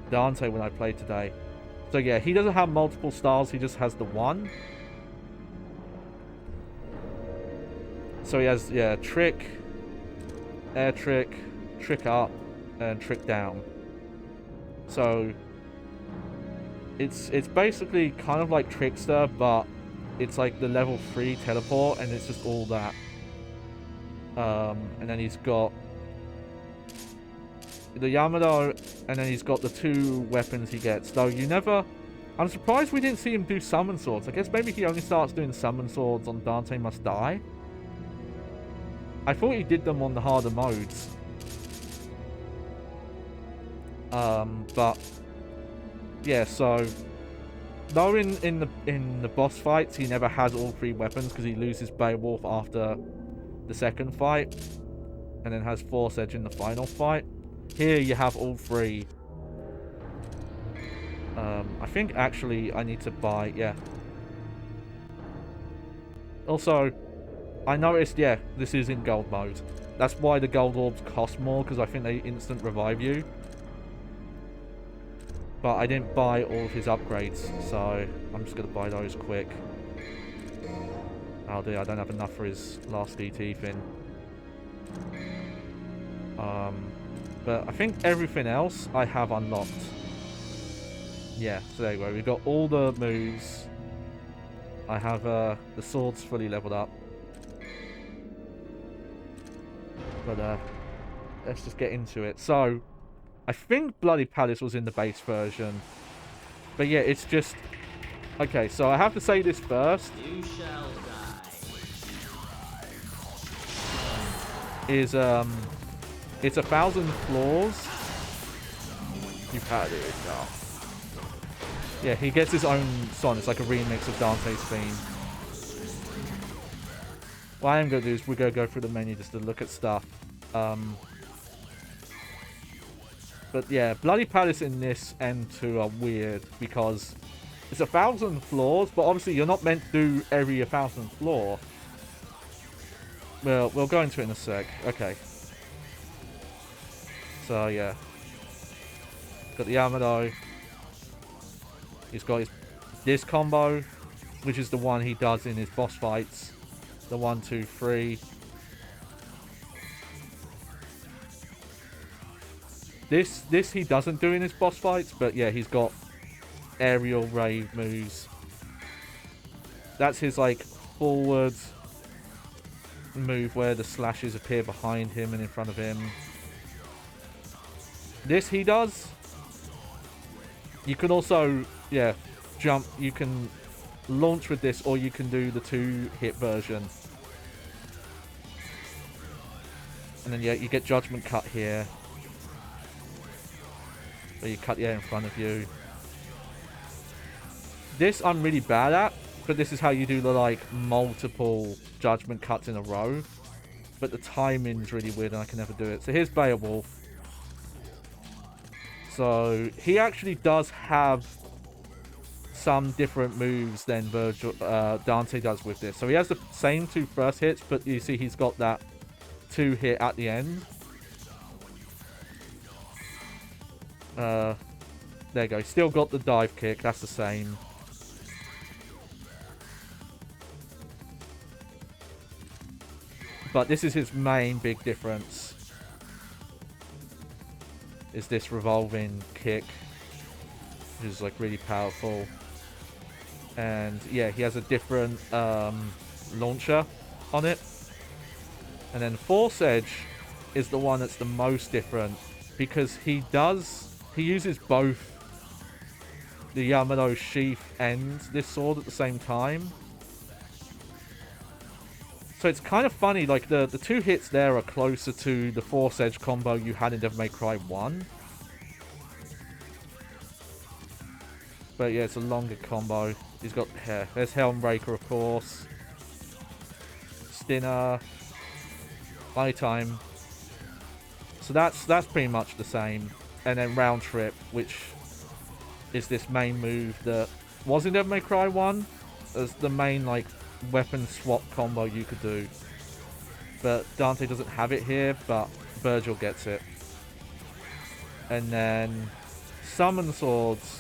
Dante when I played today. So yeah, he doesn't have multiple styles, he just has the one. So he has, yeah, trick, air trick, trick up, and trick down. So it's basically kind of like Trickster, but it's like the level 3 teleport, and it's just all that. And then he's got the Yamado, and then he's got the 2 weapons he gets. Though you never... I'm surprised we didn't see him do summon swords. I guess maybe he only starts doing summon swords on Dante Must Die. I thought he did them on the harder modes. But yeah, so though in the boss fights he never has all 3 weapons because he loses Beowulf after the second fight, and then has Force Edge in the final fight. Here you have all 3. I think actually I need to buy, yeah. Also, I noticed, yeah, this is in gold mode. That's why the gold orbs cost more, because I think they instant revive you. But I didn't buy all of his upgrades, so I'm just going to buy those quick. I'll do. I don't have enough for his last DT thing. But I think everything else I have unlocked. Yeah, so there you go. We've got all the moves. I have the swords fully leveled up. But let's just get into it. So, I think Bloody Palace was in the base version. But yeah, it's just... Okay, so I have to say this first. You shall die. Is, it's 1,000 floors. You've had it now. Yeah, he gets his own song. It's like a remix of Dante's theme. What I am going to do is we're going to go through the menu just to look at stuff. But yeah, Bloody Palace in this and 2 are weird because it's 1,000 floors, but obviously you're not meant to do every 1,000th floor. Well, we'll go into it in a sec. Okay. So yeah. Got the Yamado. He's got this combo, which is the one he does in his boss fights. The 1, 2, 3. This he doesn't do in his boss fights, but yeah, he's got aerial rave moves. That's his like forward move where the slashes appear behind him and in front of him. This he does. You can also, yeah, jump. You can launch with this, or you can do the 2-hit version. And then yeah, you get Judgment Cut here. So you cut the air in front of you. This I'm really bad at, but this is how you do the like multiple Judgment Cuts in a row. But the timing's really weird and I can never do it. So here's Beowulf. So he actually does have some different moves than Dante does with this. So he has the same 2 first hits, but you see he's got that 2 hit at the end. There you go. Still got the dive kick. That's the same. But this is his main big difference. Is this revolving kick. Which is like really powerful. And yeah, he has a different launcher on it. And then Force Edge is the one that's the most different. Because he uses both the Yamano sheath and this sword at the same time. So it's kind of funny, like the 2 hits there are closer to the Force Edge combo you had in Devil May Cry 1. But yeah, it's a longer combo. He's got hair. There's Helmbreaker, of course. Stinner. Playtime. So that's pretty much the same. And then Round Trip, which is this main move that was in Devil May Cry 1 as the main like weapon swap combo you could do. But Dante doesn't have it here, but Virgil gets it. And then Summon Swords.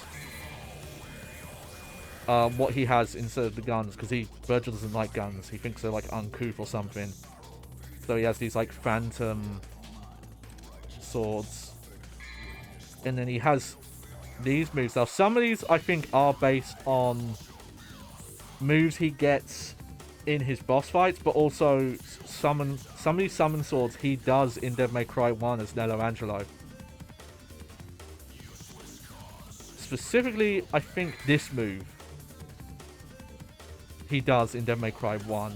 What he has instead of the guns, because Virgil doesn't like guns. He thinks they're like uncouth or something. So he has these like phantom swords. And then he has these moves. Now some of these I think are based on moves he gets in his boss fights, but also some of these summon swords he does in Devil May Cry 1 as Nello Angelo. Specifically, I think this move he does in Devil May Cry 1.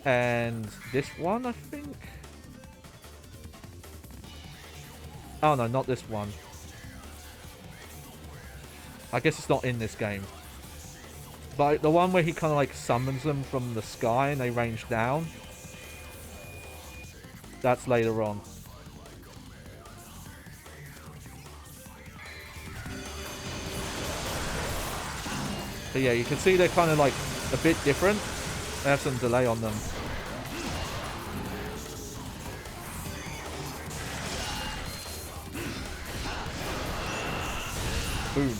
And this one, I think. Oh no, not this one. I guess it's not in this game. But the one where he kind of like summons them from the sky and they range down. That's later on. But yeah, you can see they're kind of like a bit different. They have some delay on them. Boom.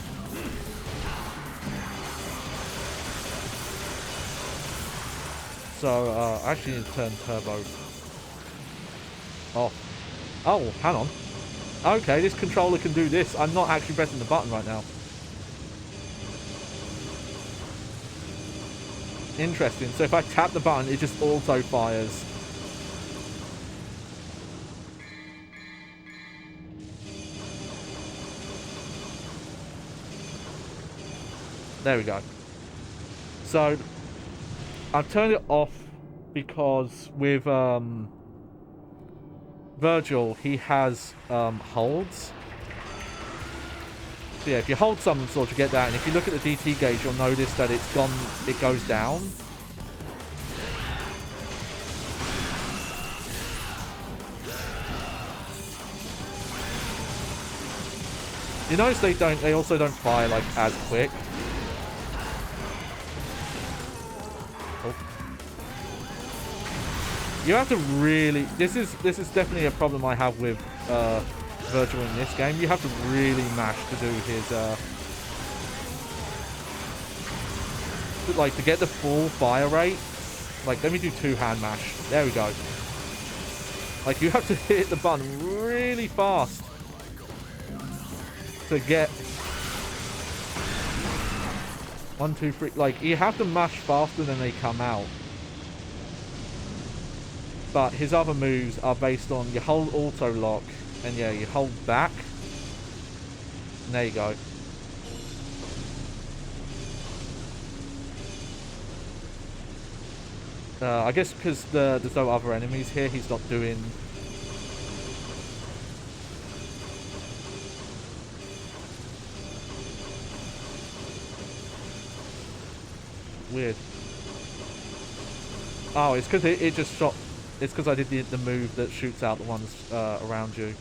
So, I actually need to turn turbo off. Oh, hang on. Okay, this controller can do this. I'm not actually pressing the button right now. Interesting. So if I tap the button, it just auto fires. There we go. So I've turned it off because with Virgil, he has holds. So yeah, if you hold Summon Sword, you get that, and if you look at the DT gauge, you'll notice that it goes down. You notice they also don't fire like as quick. Oh. You have to really, this is definitely a problem I have with Virgil in this game. You have to really mash to do his like to get the full fire rate. Like, let me do 2-hand mash. There we go. Like, you have to hit the button really fast to get 1, 2, 3. Like, you have to mash faster than they come out. But his other moves are based on you hold auto lock, and yeah, you hold back. And there you go. I guess because there's no other enemies here, he's not doing... Weird. Oh, it's because it just shot... It's because I did the move that shoots out the ones around you.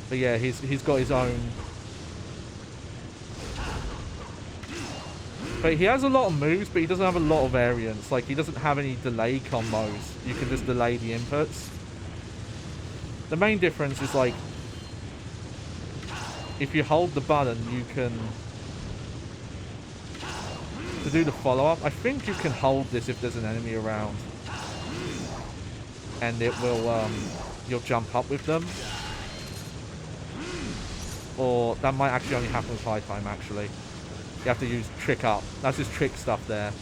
But yeah, he's got his own... But he has a lot of moves, but he doesn't have a lot of variants. Like, he doesn't have any delay combos. You can just delay the inputs. The main difference is, like, if you hold the button, you can... To do the follow-up, I think you can hold this if there's an enemy around. And it will, you'll jump up with them. Or that might actually only happen with high time, actually. You have to use trick up. That's his trick stuff there.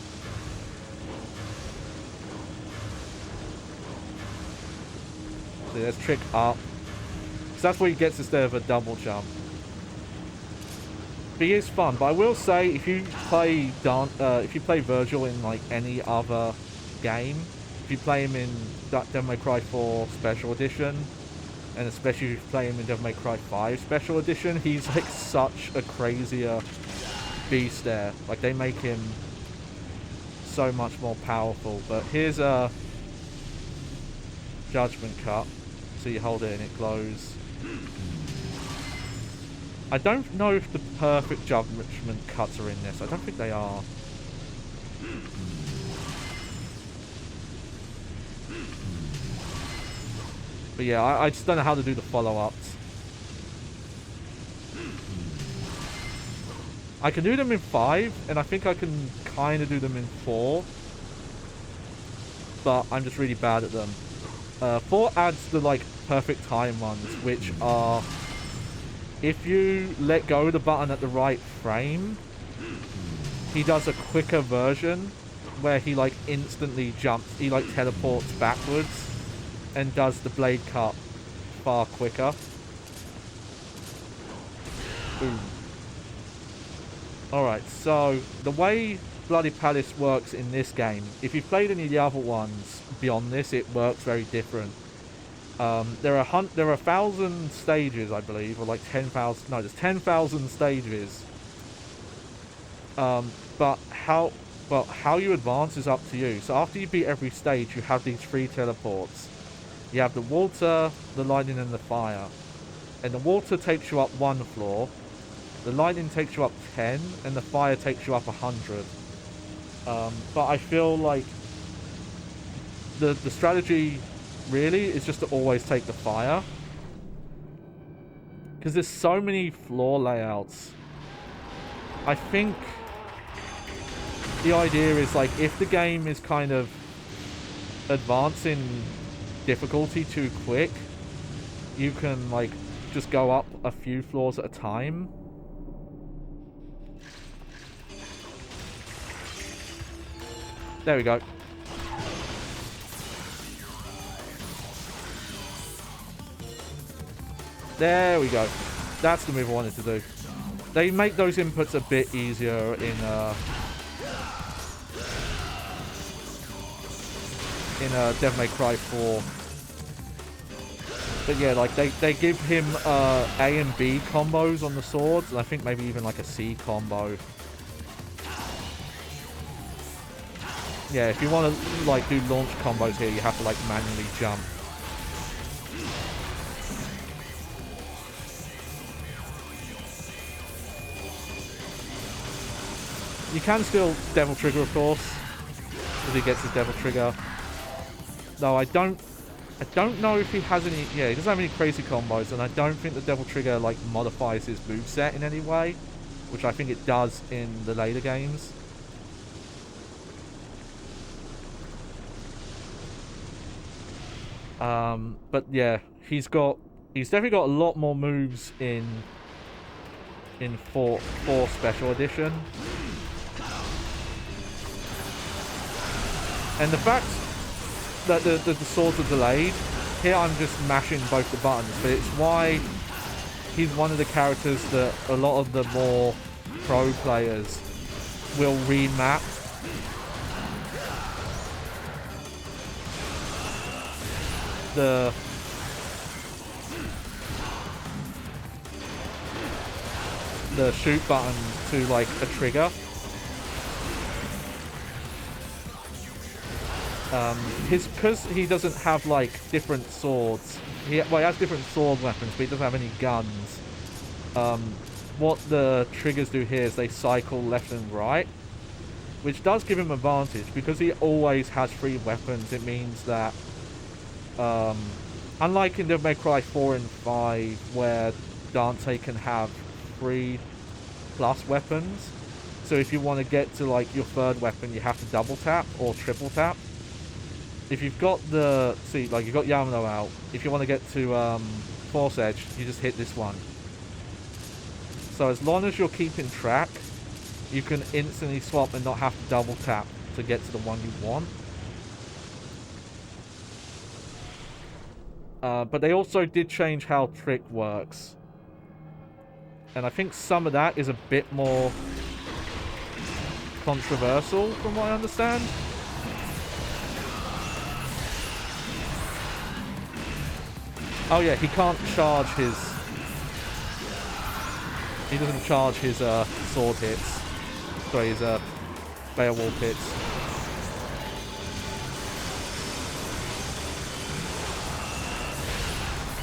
So there's trick up. So that's where he gets instead of a double jump. But he is fun. But I will say, if you play Virgil in like any other game, if you play him in Devil May Cry 4 Special Edition, and especially if you play him in Devil May Cry 5 Special Edition, he's like such a crazier beast there. Like, they make him so much more powerful. But here's a Judgment Cup. So you hold it and it glows. I don't know if the perfect Judgment Cuts are in this. I don't think they are. But yeah, I just don't know how to do the follow-ups. I can do them in 5, and I think I can kind of do them in 4. But I'm just really bad at them. 4 adds the, like, perfect time ones, which are... If you let go of the button at the right frame, he does a quicker version where he, like, instantly jumps. He, like, teleports backwards and does the blade cut far quicker. Boom. Alright, so the way Bloody Palace works in this game, if you've played any of the other ones beyond this, it works very different. There are 1,000 stages, I believe, or like 10,000. No, there's 10,000 stages. But how you advance is up to you. So after you beat every stage, you have these 3 teleports. You have the water, the lightning, and the fire. And the water takes you up 1 floor. The lightning takes you up 10, and the fire takes you up 100. But I feel like the strategy really is just to always take the fire. Because there's so many floor layouts. I think the idea is, like, if the game is kind of advancing difficulty too quick, you can, like, just go up a few floors at a time. There we go. There we go. That's the move I wanted to do. They make those inputs a bit easier in Devil May Cry 4. But yeah, like, they give him A and B combos on the swords, and I think maybe even like a C combo. Yeah, if you want to, like, do launch combos here, you have to, like, manually jump. You can still Devil Trigger, of course, if he gets his Devil Trigger. No, I don't know if he has any... Yeah, he doesn't have any crazy combos, and I don't think the Devil Trigger, like, modifies his moveset in any way, which I think it does in the later games. But yeah, he's definitely got a lot more moves in 4 Special Edition. And the fact that the swords are delayed, here I'm just mashing both the buttons, but it's why he's one of the characters that a lot of the more pro players will remap. The shoot button to like a trigger. Because he doesn't have like different swords. He has different sword weapons, but he doesn't have any guns. What the triggers do here is they cycle left and right, which does give him advantage because he always has 3 weapons. It means that, unlike in Devil May Cry 4 and 5, where Dante can have 3+ weapons, so if you want to get to like your 3rd weapon, you have to double tap or triple tap. If you've got you've got Yamano out, if you want to get to Force Edge, you just hit this one. So as long as you're keeping track, you can instantly swap and not have to double tap to get to the one you want. But they also did change how Trick works. And I think some of that is a bit more controversial from what I understand. Oh yeah, he can't charge his... He doesn't charge his sword hits. Sorry, his Beowulf hits.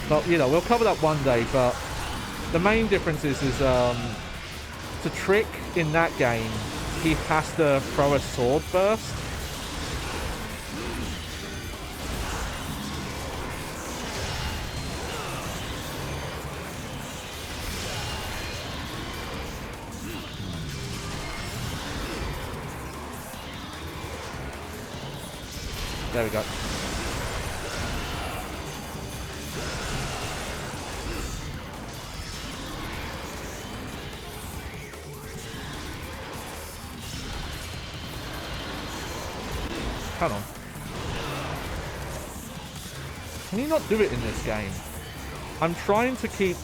But, you know, we'll cover that one day, but the main difference is to Trick in that game, he has to throw a sword first. There we go. Hold on. Can you not do it in this game? I'm trying to keep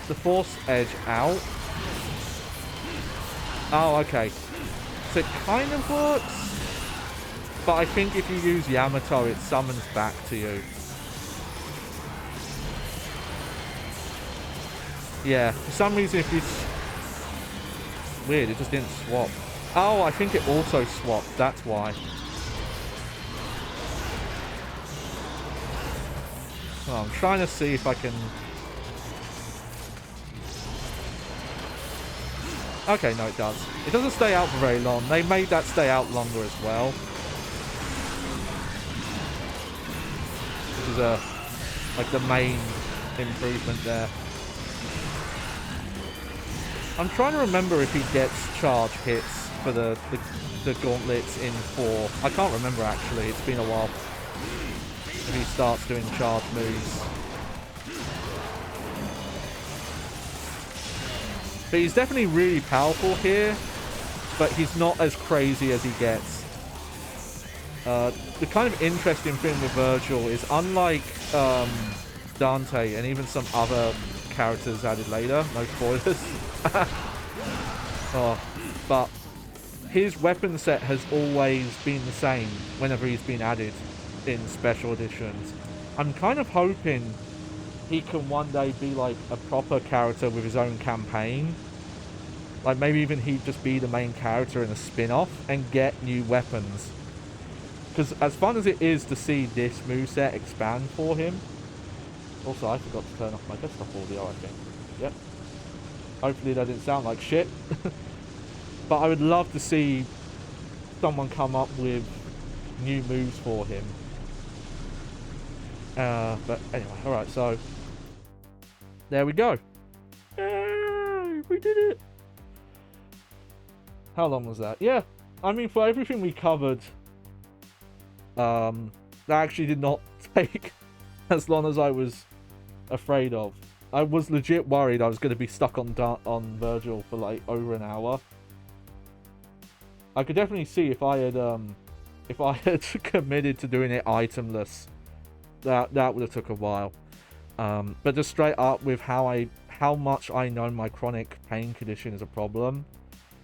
the Force Edge out. Oh, okay. So it kind of works. But I think if you use Yamato, it summons back to you. Yeah, for some reason if you... Weird, it just didn't swap. Oh, I think it auto swapped, that's why. Oh, I'm trying to see if I can... Okay, no it does. It doesn't stay out for very long. They made that stay out longer as well. Which is like the main improvement there. I'm trying to remember if he gets charge hits for the gauntlets in 4. I can't remember actually, it's been a while. If he starts doing charge moves. But he's definitely really powerful here, but he's not as crazy as he gets. The kind of interesting thing with Virgil is, unlike Dante and even some other characters added later, no spoilers, but his weapon set has always been the same whenever he's been added in special editions. I'm kind of hoping he can one day be like a proper character with his own campaign. Like maybe even he'd just be the main character in a spin-off and get new weapons. Because as fun as it is to see this moveset expand for him... Also, I forgot to turn off my desktop audio, I think. Yep. Hopefully that didn't sound like shit. But I would love to see someone come up with new moves for him. But anyway, alright, so... There we go. Yay! We did it! How long was that? Yeah, I mean, for everything we covered... that actually did not take as long as I was afraid of. I was legit worried I was going to be stuck on Virgil for like over an hour. I could definitely see if I had committed to doing it itemless, that would have took a while. But just straight up with how much I know my chronic pain condition is a problem,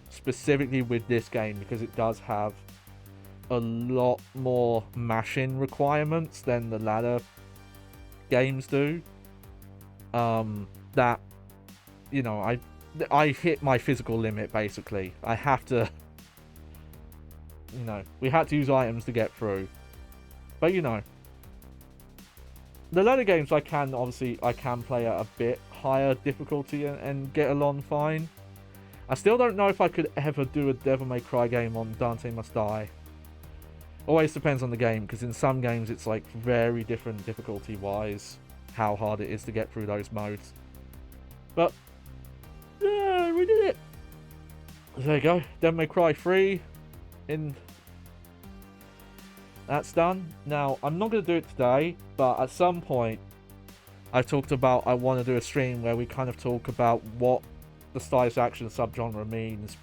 specifically with this game, because it does have a lot more mashing requirements than the latter games do. That, you know, I hit my physical limit, basically. I have to, you know, we had to use items to get through. But, you know, the latter games I can play at a bit higher difficulty and get along fine. I still don't know if I could ever do a Devil May Cry game on Dante Must Die. Always depends on the game, because in some games it's like very different difficulty wise how hard it is to get through those modes. But yeah, we did it. There you go. Devil May Cry 3 in. That's done. Now, I'm not going to do it today, but at some point I talked about I want to do a stream where we kind of talk about what the stylish action subgenre means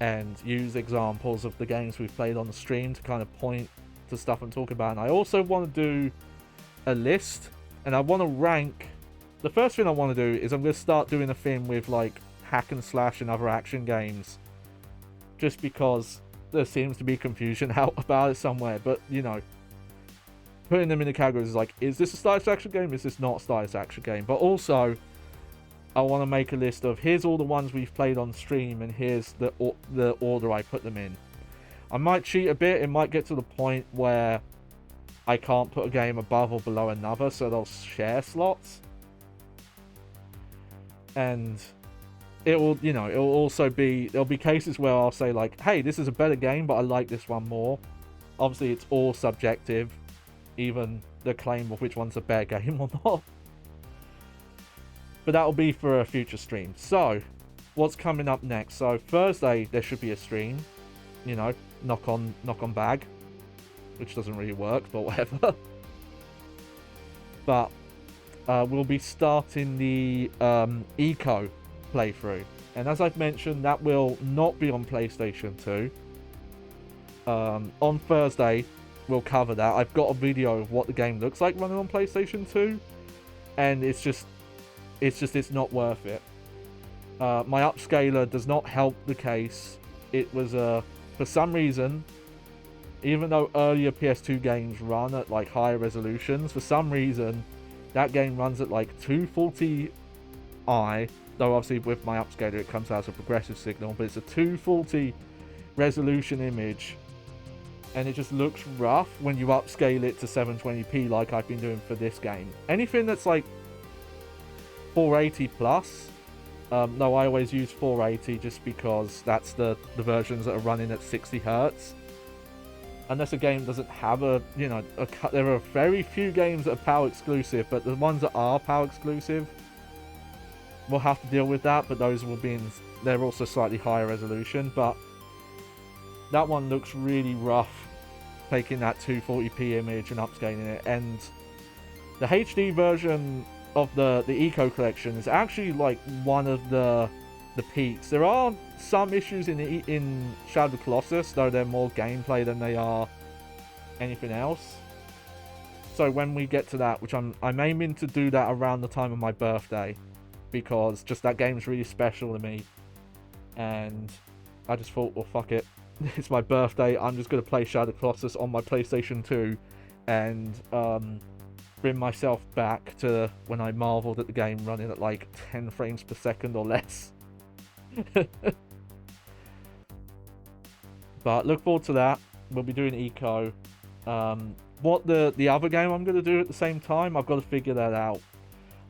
and use examples of the games we've played on the stream to kind of point to stuff I'm talking about. And I also want to do a list, and I want to rank. The first thing I want to do is I'm going to start doing a thing with like hack and slash and other action games, just because there seems to be confusion out about it somewhere. But, you know, putting them in the categories is like, is this a stylish action game? Is this not a stylish action game? But also, I want to make a list of here's all the ones we've played on stream and here's the order I put them in. I might cheat a bit. It might get to the point where I can't put a game above or below another, so they'll share slots. And it will, you know, it will also be, there'll be cases where I'll say like, hey, this is a better game, but I like this one more. Obviously, it's all subjective, even the claim of which one's a better game or not. But that'll be for a future stream. So, what's coming up next? So, Thursday, there should be a stream. You know, knock on bag. Which doesn't really work, but whatever. But, we'll be starting the Eco playthrough. And as I've mentioned, that will not be on PlayStation 2. On Thursday, we'll cover that. I've got a video of what the game looks like running on PlayStation 2. And it's not worth it. My upscaler does not help the case. It was, for some reason, even though earlier PS2 games run at like higher resolutions, for some reason, that game runs at like 240i, though obviously with my upscaler it comes out as a progressive signal, but it's a 240 resolution image, and it just looks rough when you upscale it to 720p like I've been doing for this game. Anything that's like 480 plus, no, I always use 480 just because that's the versions that are running at 60 Hz. Unless a game doesn't have a, you know, there are very few games that are PAL exclusive, but the ones that are PAL exclusive, we'll have to deal with that, but those will be in, they're also slightly higher resolution, but that one looks really rough, taking that 240p image and upscaling it. And the HD version of the Eco collection is actually like one of the peaks. There are some issues in Shadow of the Colossus, though they're more gameplay than they are anything else. So when we get to that, which I'm aiming to do that around the time of my birthday, because just that game's really special to me, and I just thought, well, fuck it, it's my birthday, I'm just going to play Shadow of the Colossus on my PlayStation 2 and bring myself back to when I marveled at the game running at like 10 frames per second or less. But look forward to that. We'll be doing Eco. What the other game I'm going to do at the same time, I've got to figure that out.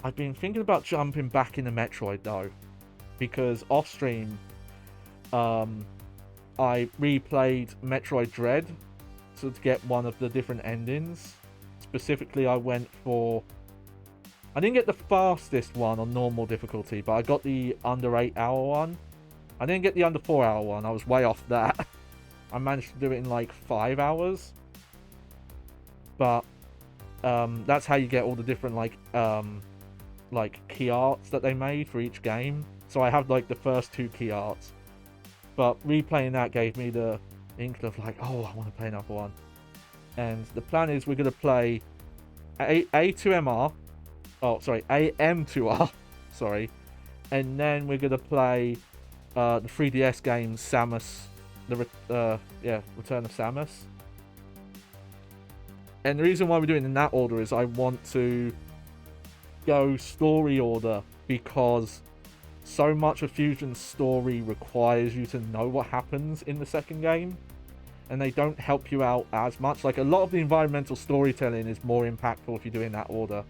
I've been thinking about jumping back into Metroid though, because off stream I replayed Metroid Dread to get one of the different endings. Specifically, I went for, I didn't get the fastest one on normal difficulty, but I got the under 8 hour one. I didn't get the under 4 hour one. I was way off that. I managed to do it in like 5 hours. But that's how you get all the different like key arts that they made for each game. So I have like the first 2 key arts. But replaying that gave me the inkling of like, oh, I want to play another one. And the plan is we're going to play A2MR Oh, sorry, AM2R. Sorry. And then we're going to play the 3DS game Samus. Return of Samus. And the reason why we're doing it in that order is I want to go story order because so much of Fusion's story requires you to know what happens in the second game, and they don't help you out as much. Like, a lot of the environmental storytelling is more impactful if you do it in that order.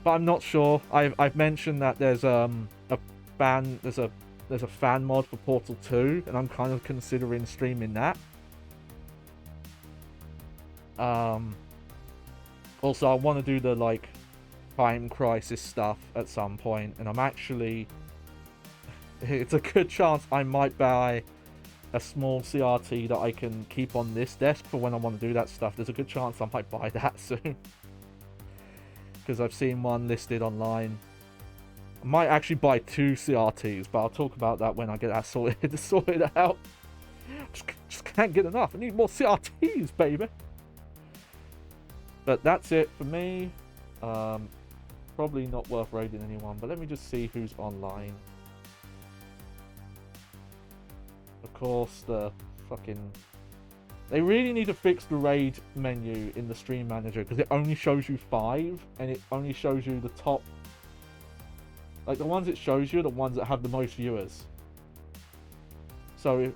But I'm not sure. I've mentioned that there's a fan mod for Portal 2, and I'm kind of considering streaming that. Also, I want to do the like Time Crisis stuff at some point, and I'm actually, it's a good chance I might buy a small CRT that I can keep on this desk for when I want to do that stuff. There's a good chance I might buy that soon, because I've seen one listed online. I might actually buy 2 CRTs, but I'll talk about that when I get that sorted out. Just can't get enough. I need more CRTs, baby. But that's it for me. Probably not worth raiding anyone, but let me just see who's online. Of course, the fucking... They really need to fix the raid menu in the stream manager, because it only shows you 5, and it only shows you the top... Like, the ones it shows you are the ones that have the most viewers. So, if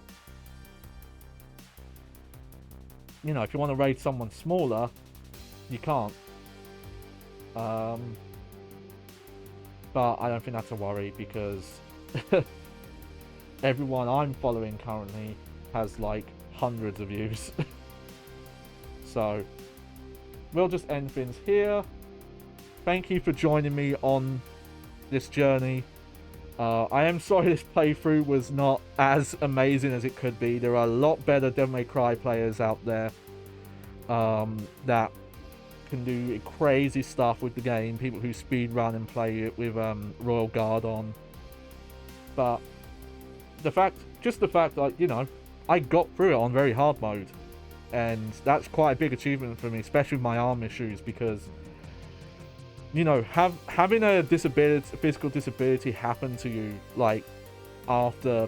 you want to raid someone smaller, you can't. But I don't think that's a worry, because everyone I'm following currently has like hundreds of views. So we'll just end things here. Thank you for joining me on this journey. I am sorry this playthrough was not as amazing as it could be. There are a lot better Devil May Cry players out there that can do crazy stuff with the game. People who speedrun and play it with Royal Guard on. But the fact that, I got through it on very hard mode. And that's quite a big achievement for me, especially with my arm issues, because, having a physical disability happen to you, like, after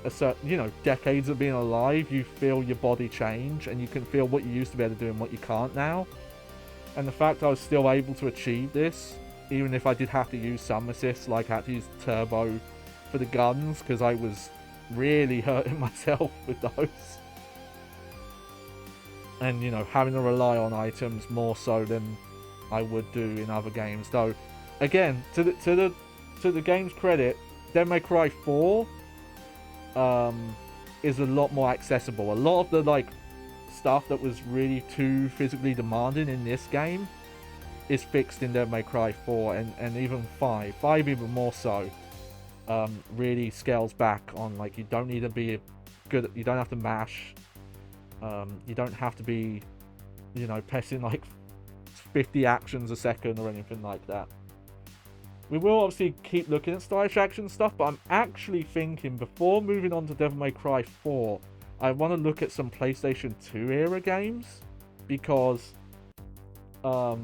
a certain, decades of being alive, you feel your body change, and you can feel what you used to be able to do and what you can't now. And the fact I was still able to achieve this, even if I did have to use some assists, like I had to use turbo for the guns, because I was really hurting myself with those. And, having to rely on items more so than I would do in other games. Though, again, to the game's credit, Devil May Cry 4 is a lot more accessible. A lot of the, stuff that was really too physically demanding in this game is fixed in Devil May Cry 4, and even 5 even more so. Really scales back on, you don't need to be good, you don't have to mash, you don't have to be, pressing 50 actions a second or anything like that. We will obviously keep looking at stylish action stuff, but I'm actually thinking, before moving on to Devil May Cry 4, I want to look at some PlayStation 2 era games, because the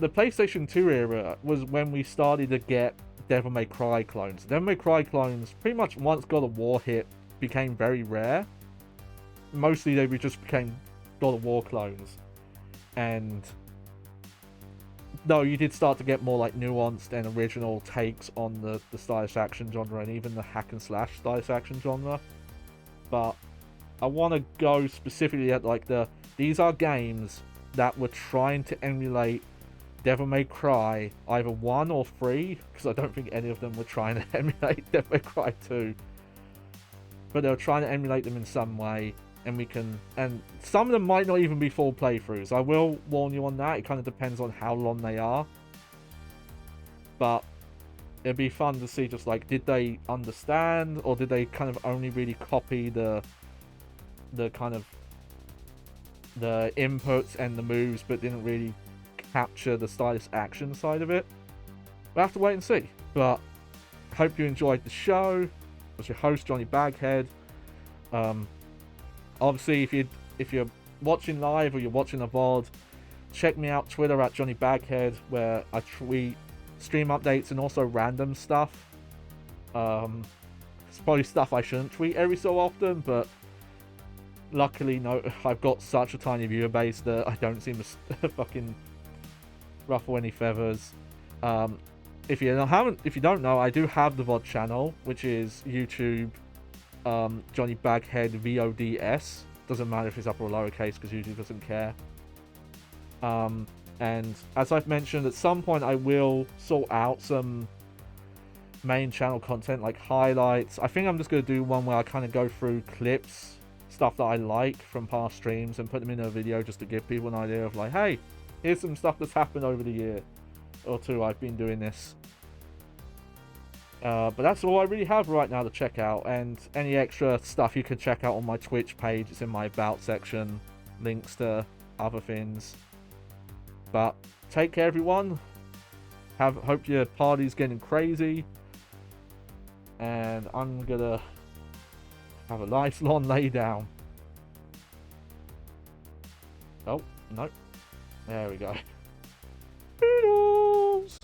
PlayStation 2 era was when we started to get Devil May Cry clones. Devil May Cry clones, pretty much once God of War hit, became very rare. Mostly they just became God of War clones. And no, you did start to get more nuanced and original takes on the stylish action genre, and even the hack and slash stylish action genre. But I want to go specifically at these are games that were trying to emulate Devil May Cry either 1 or 3, because I don't think any of them were trying to emulate Devil May Cry 2. But they were trying to emulate them in some way, and some of them might not even be full playthroughs. I will warn you on that. It kind of depends on how long they are. But it'd be fun to see did they understand, or did they kind of only really copy the kind of the inputs and the moves, but didn't really capture the stylish action side of it. We'll have to wait and see. But hope you enjoyed the show. I was your host, Johnny Baghead. Obviously, if you're watching live or you're watching a VOD, check me out Twitter at JohnnyBagHead, where I tweet stream updates and also random stuff. It's probably stuff I shouldn't tweet every so often, but luckily, no, I've got such a tiny viewer base that I don't seem to fucking ruffle any feathers. If you don't know, I do have the VOD channel, which is YouTube, JohnnyBagHeadVODs. Doesn't matter if it's upper or lowercase because YouTube doesn't care. And as I've mentioned, at some point I will sort out some main channel content like highlights. I think I'm just going to do one where I kind of go through clips, stuff that I like from past streams, and put them in a video just to give people an idea of like, hey, here's some stuff that's happened over the year or two I've been doing this. But that's all I really have right now to check out, and any extra stuff you can check out on my Twitch page. It's in my About section, links to other things. But take care, everyone. Hope your party's getting crazy, and I'm gonna have a nice long lay down. Oh no, there we go. Toodles.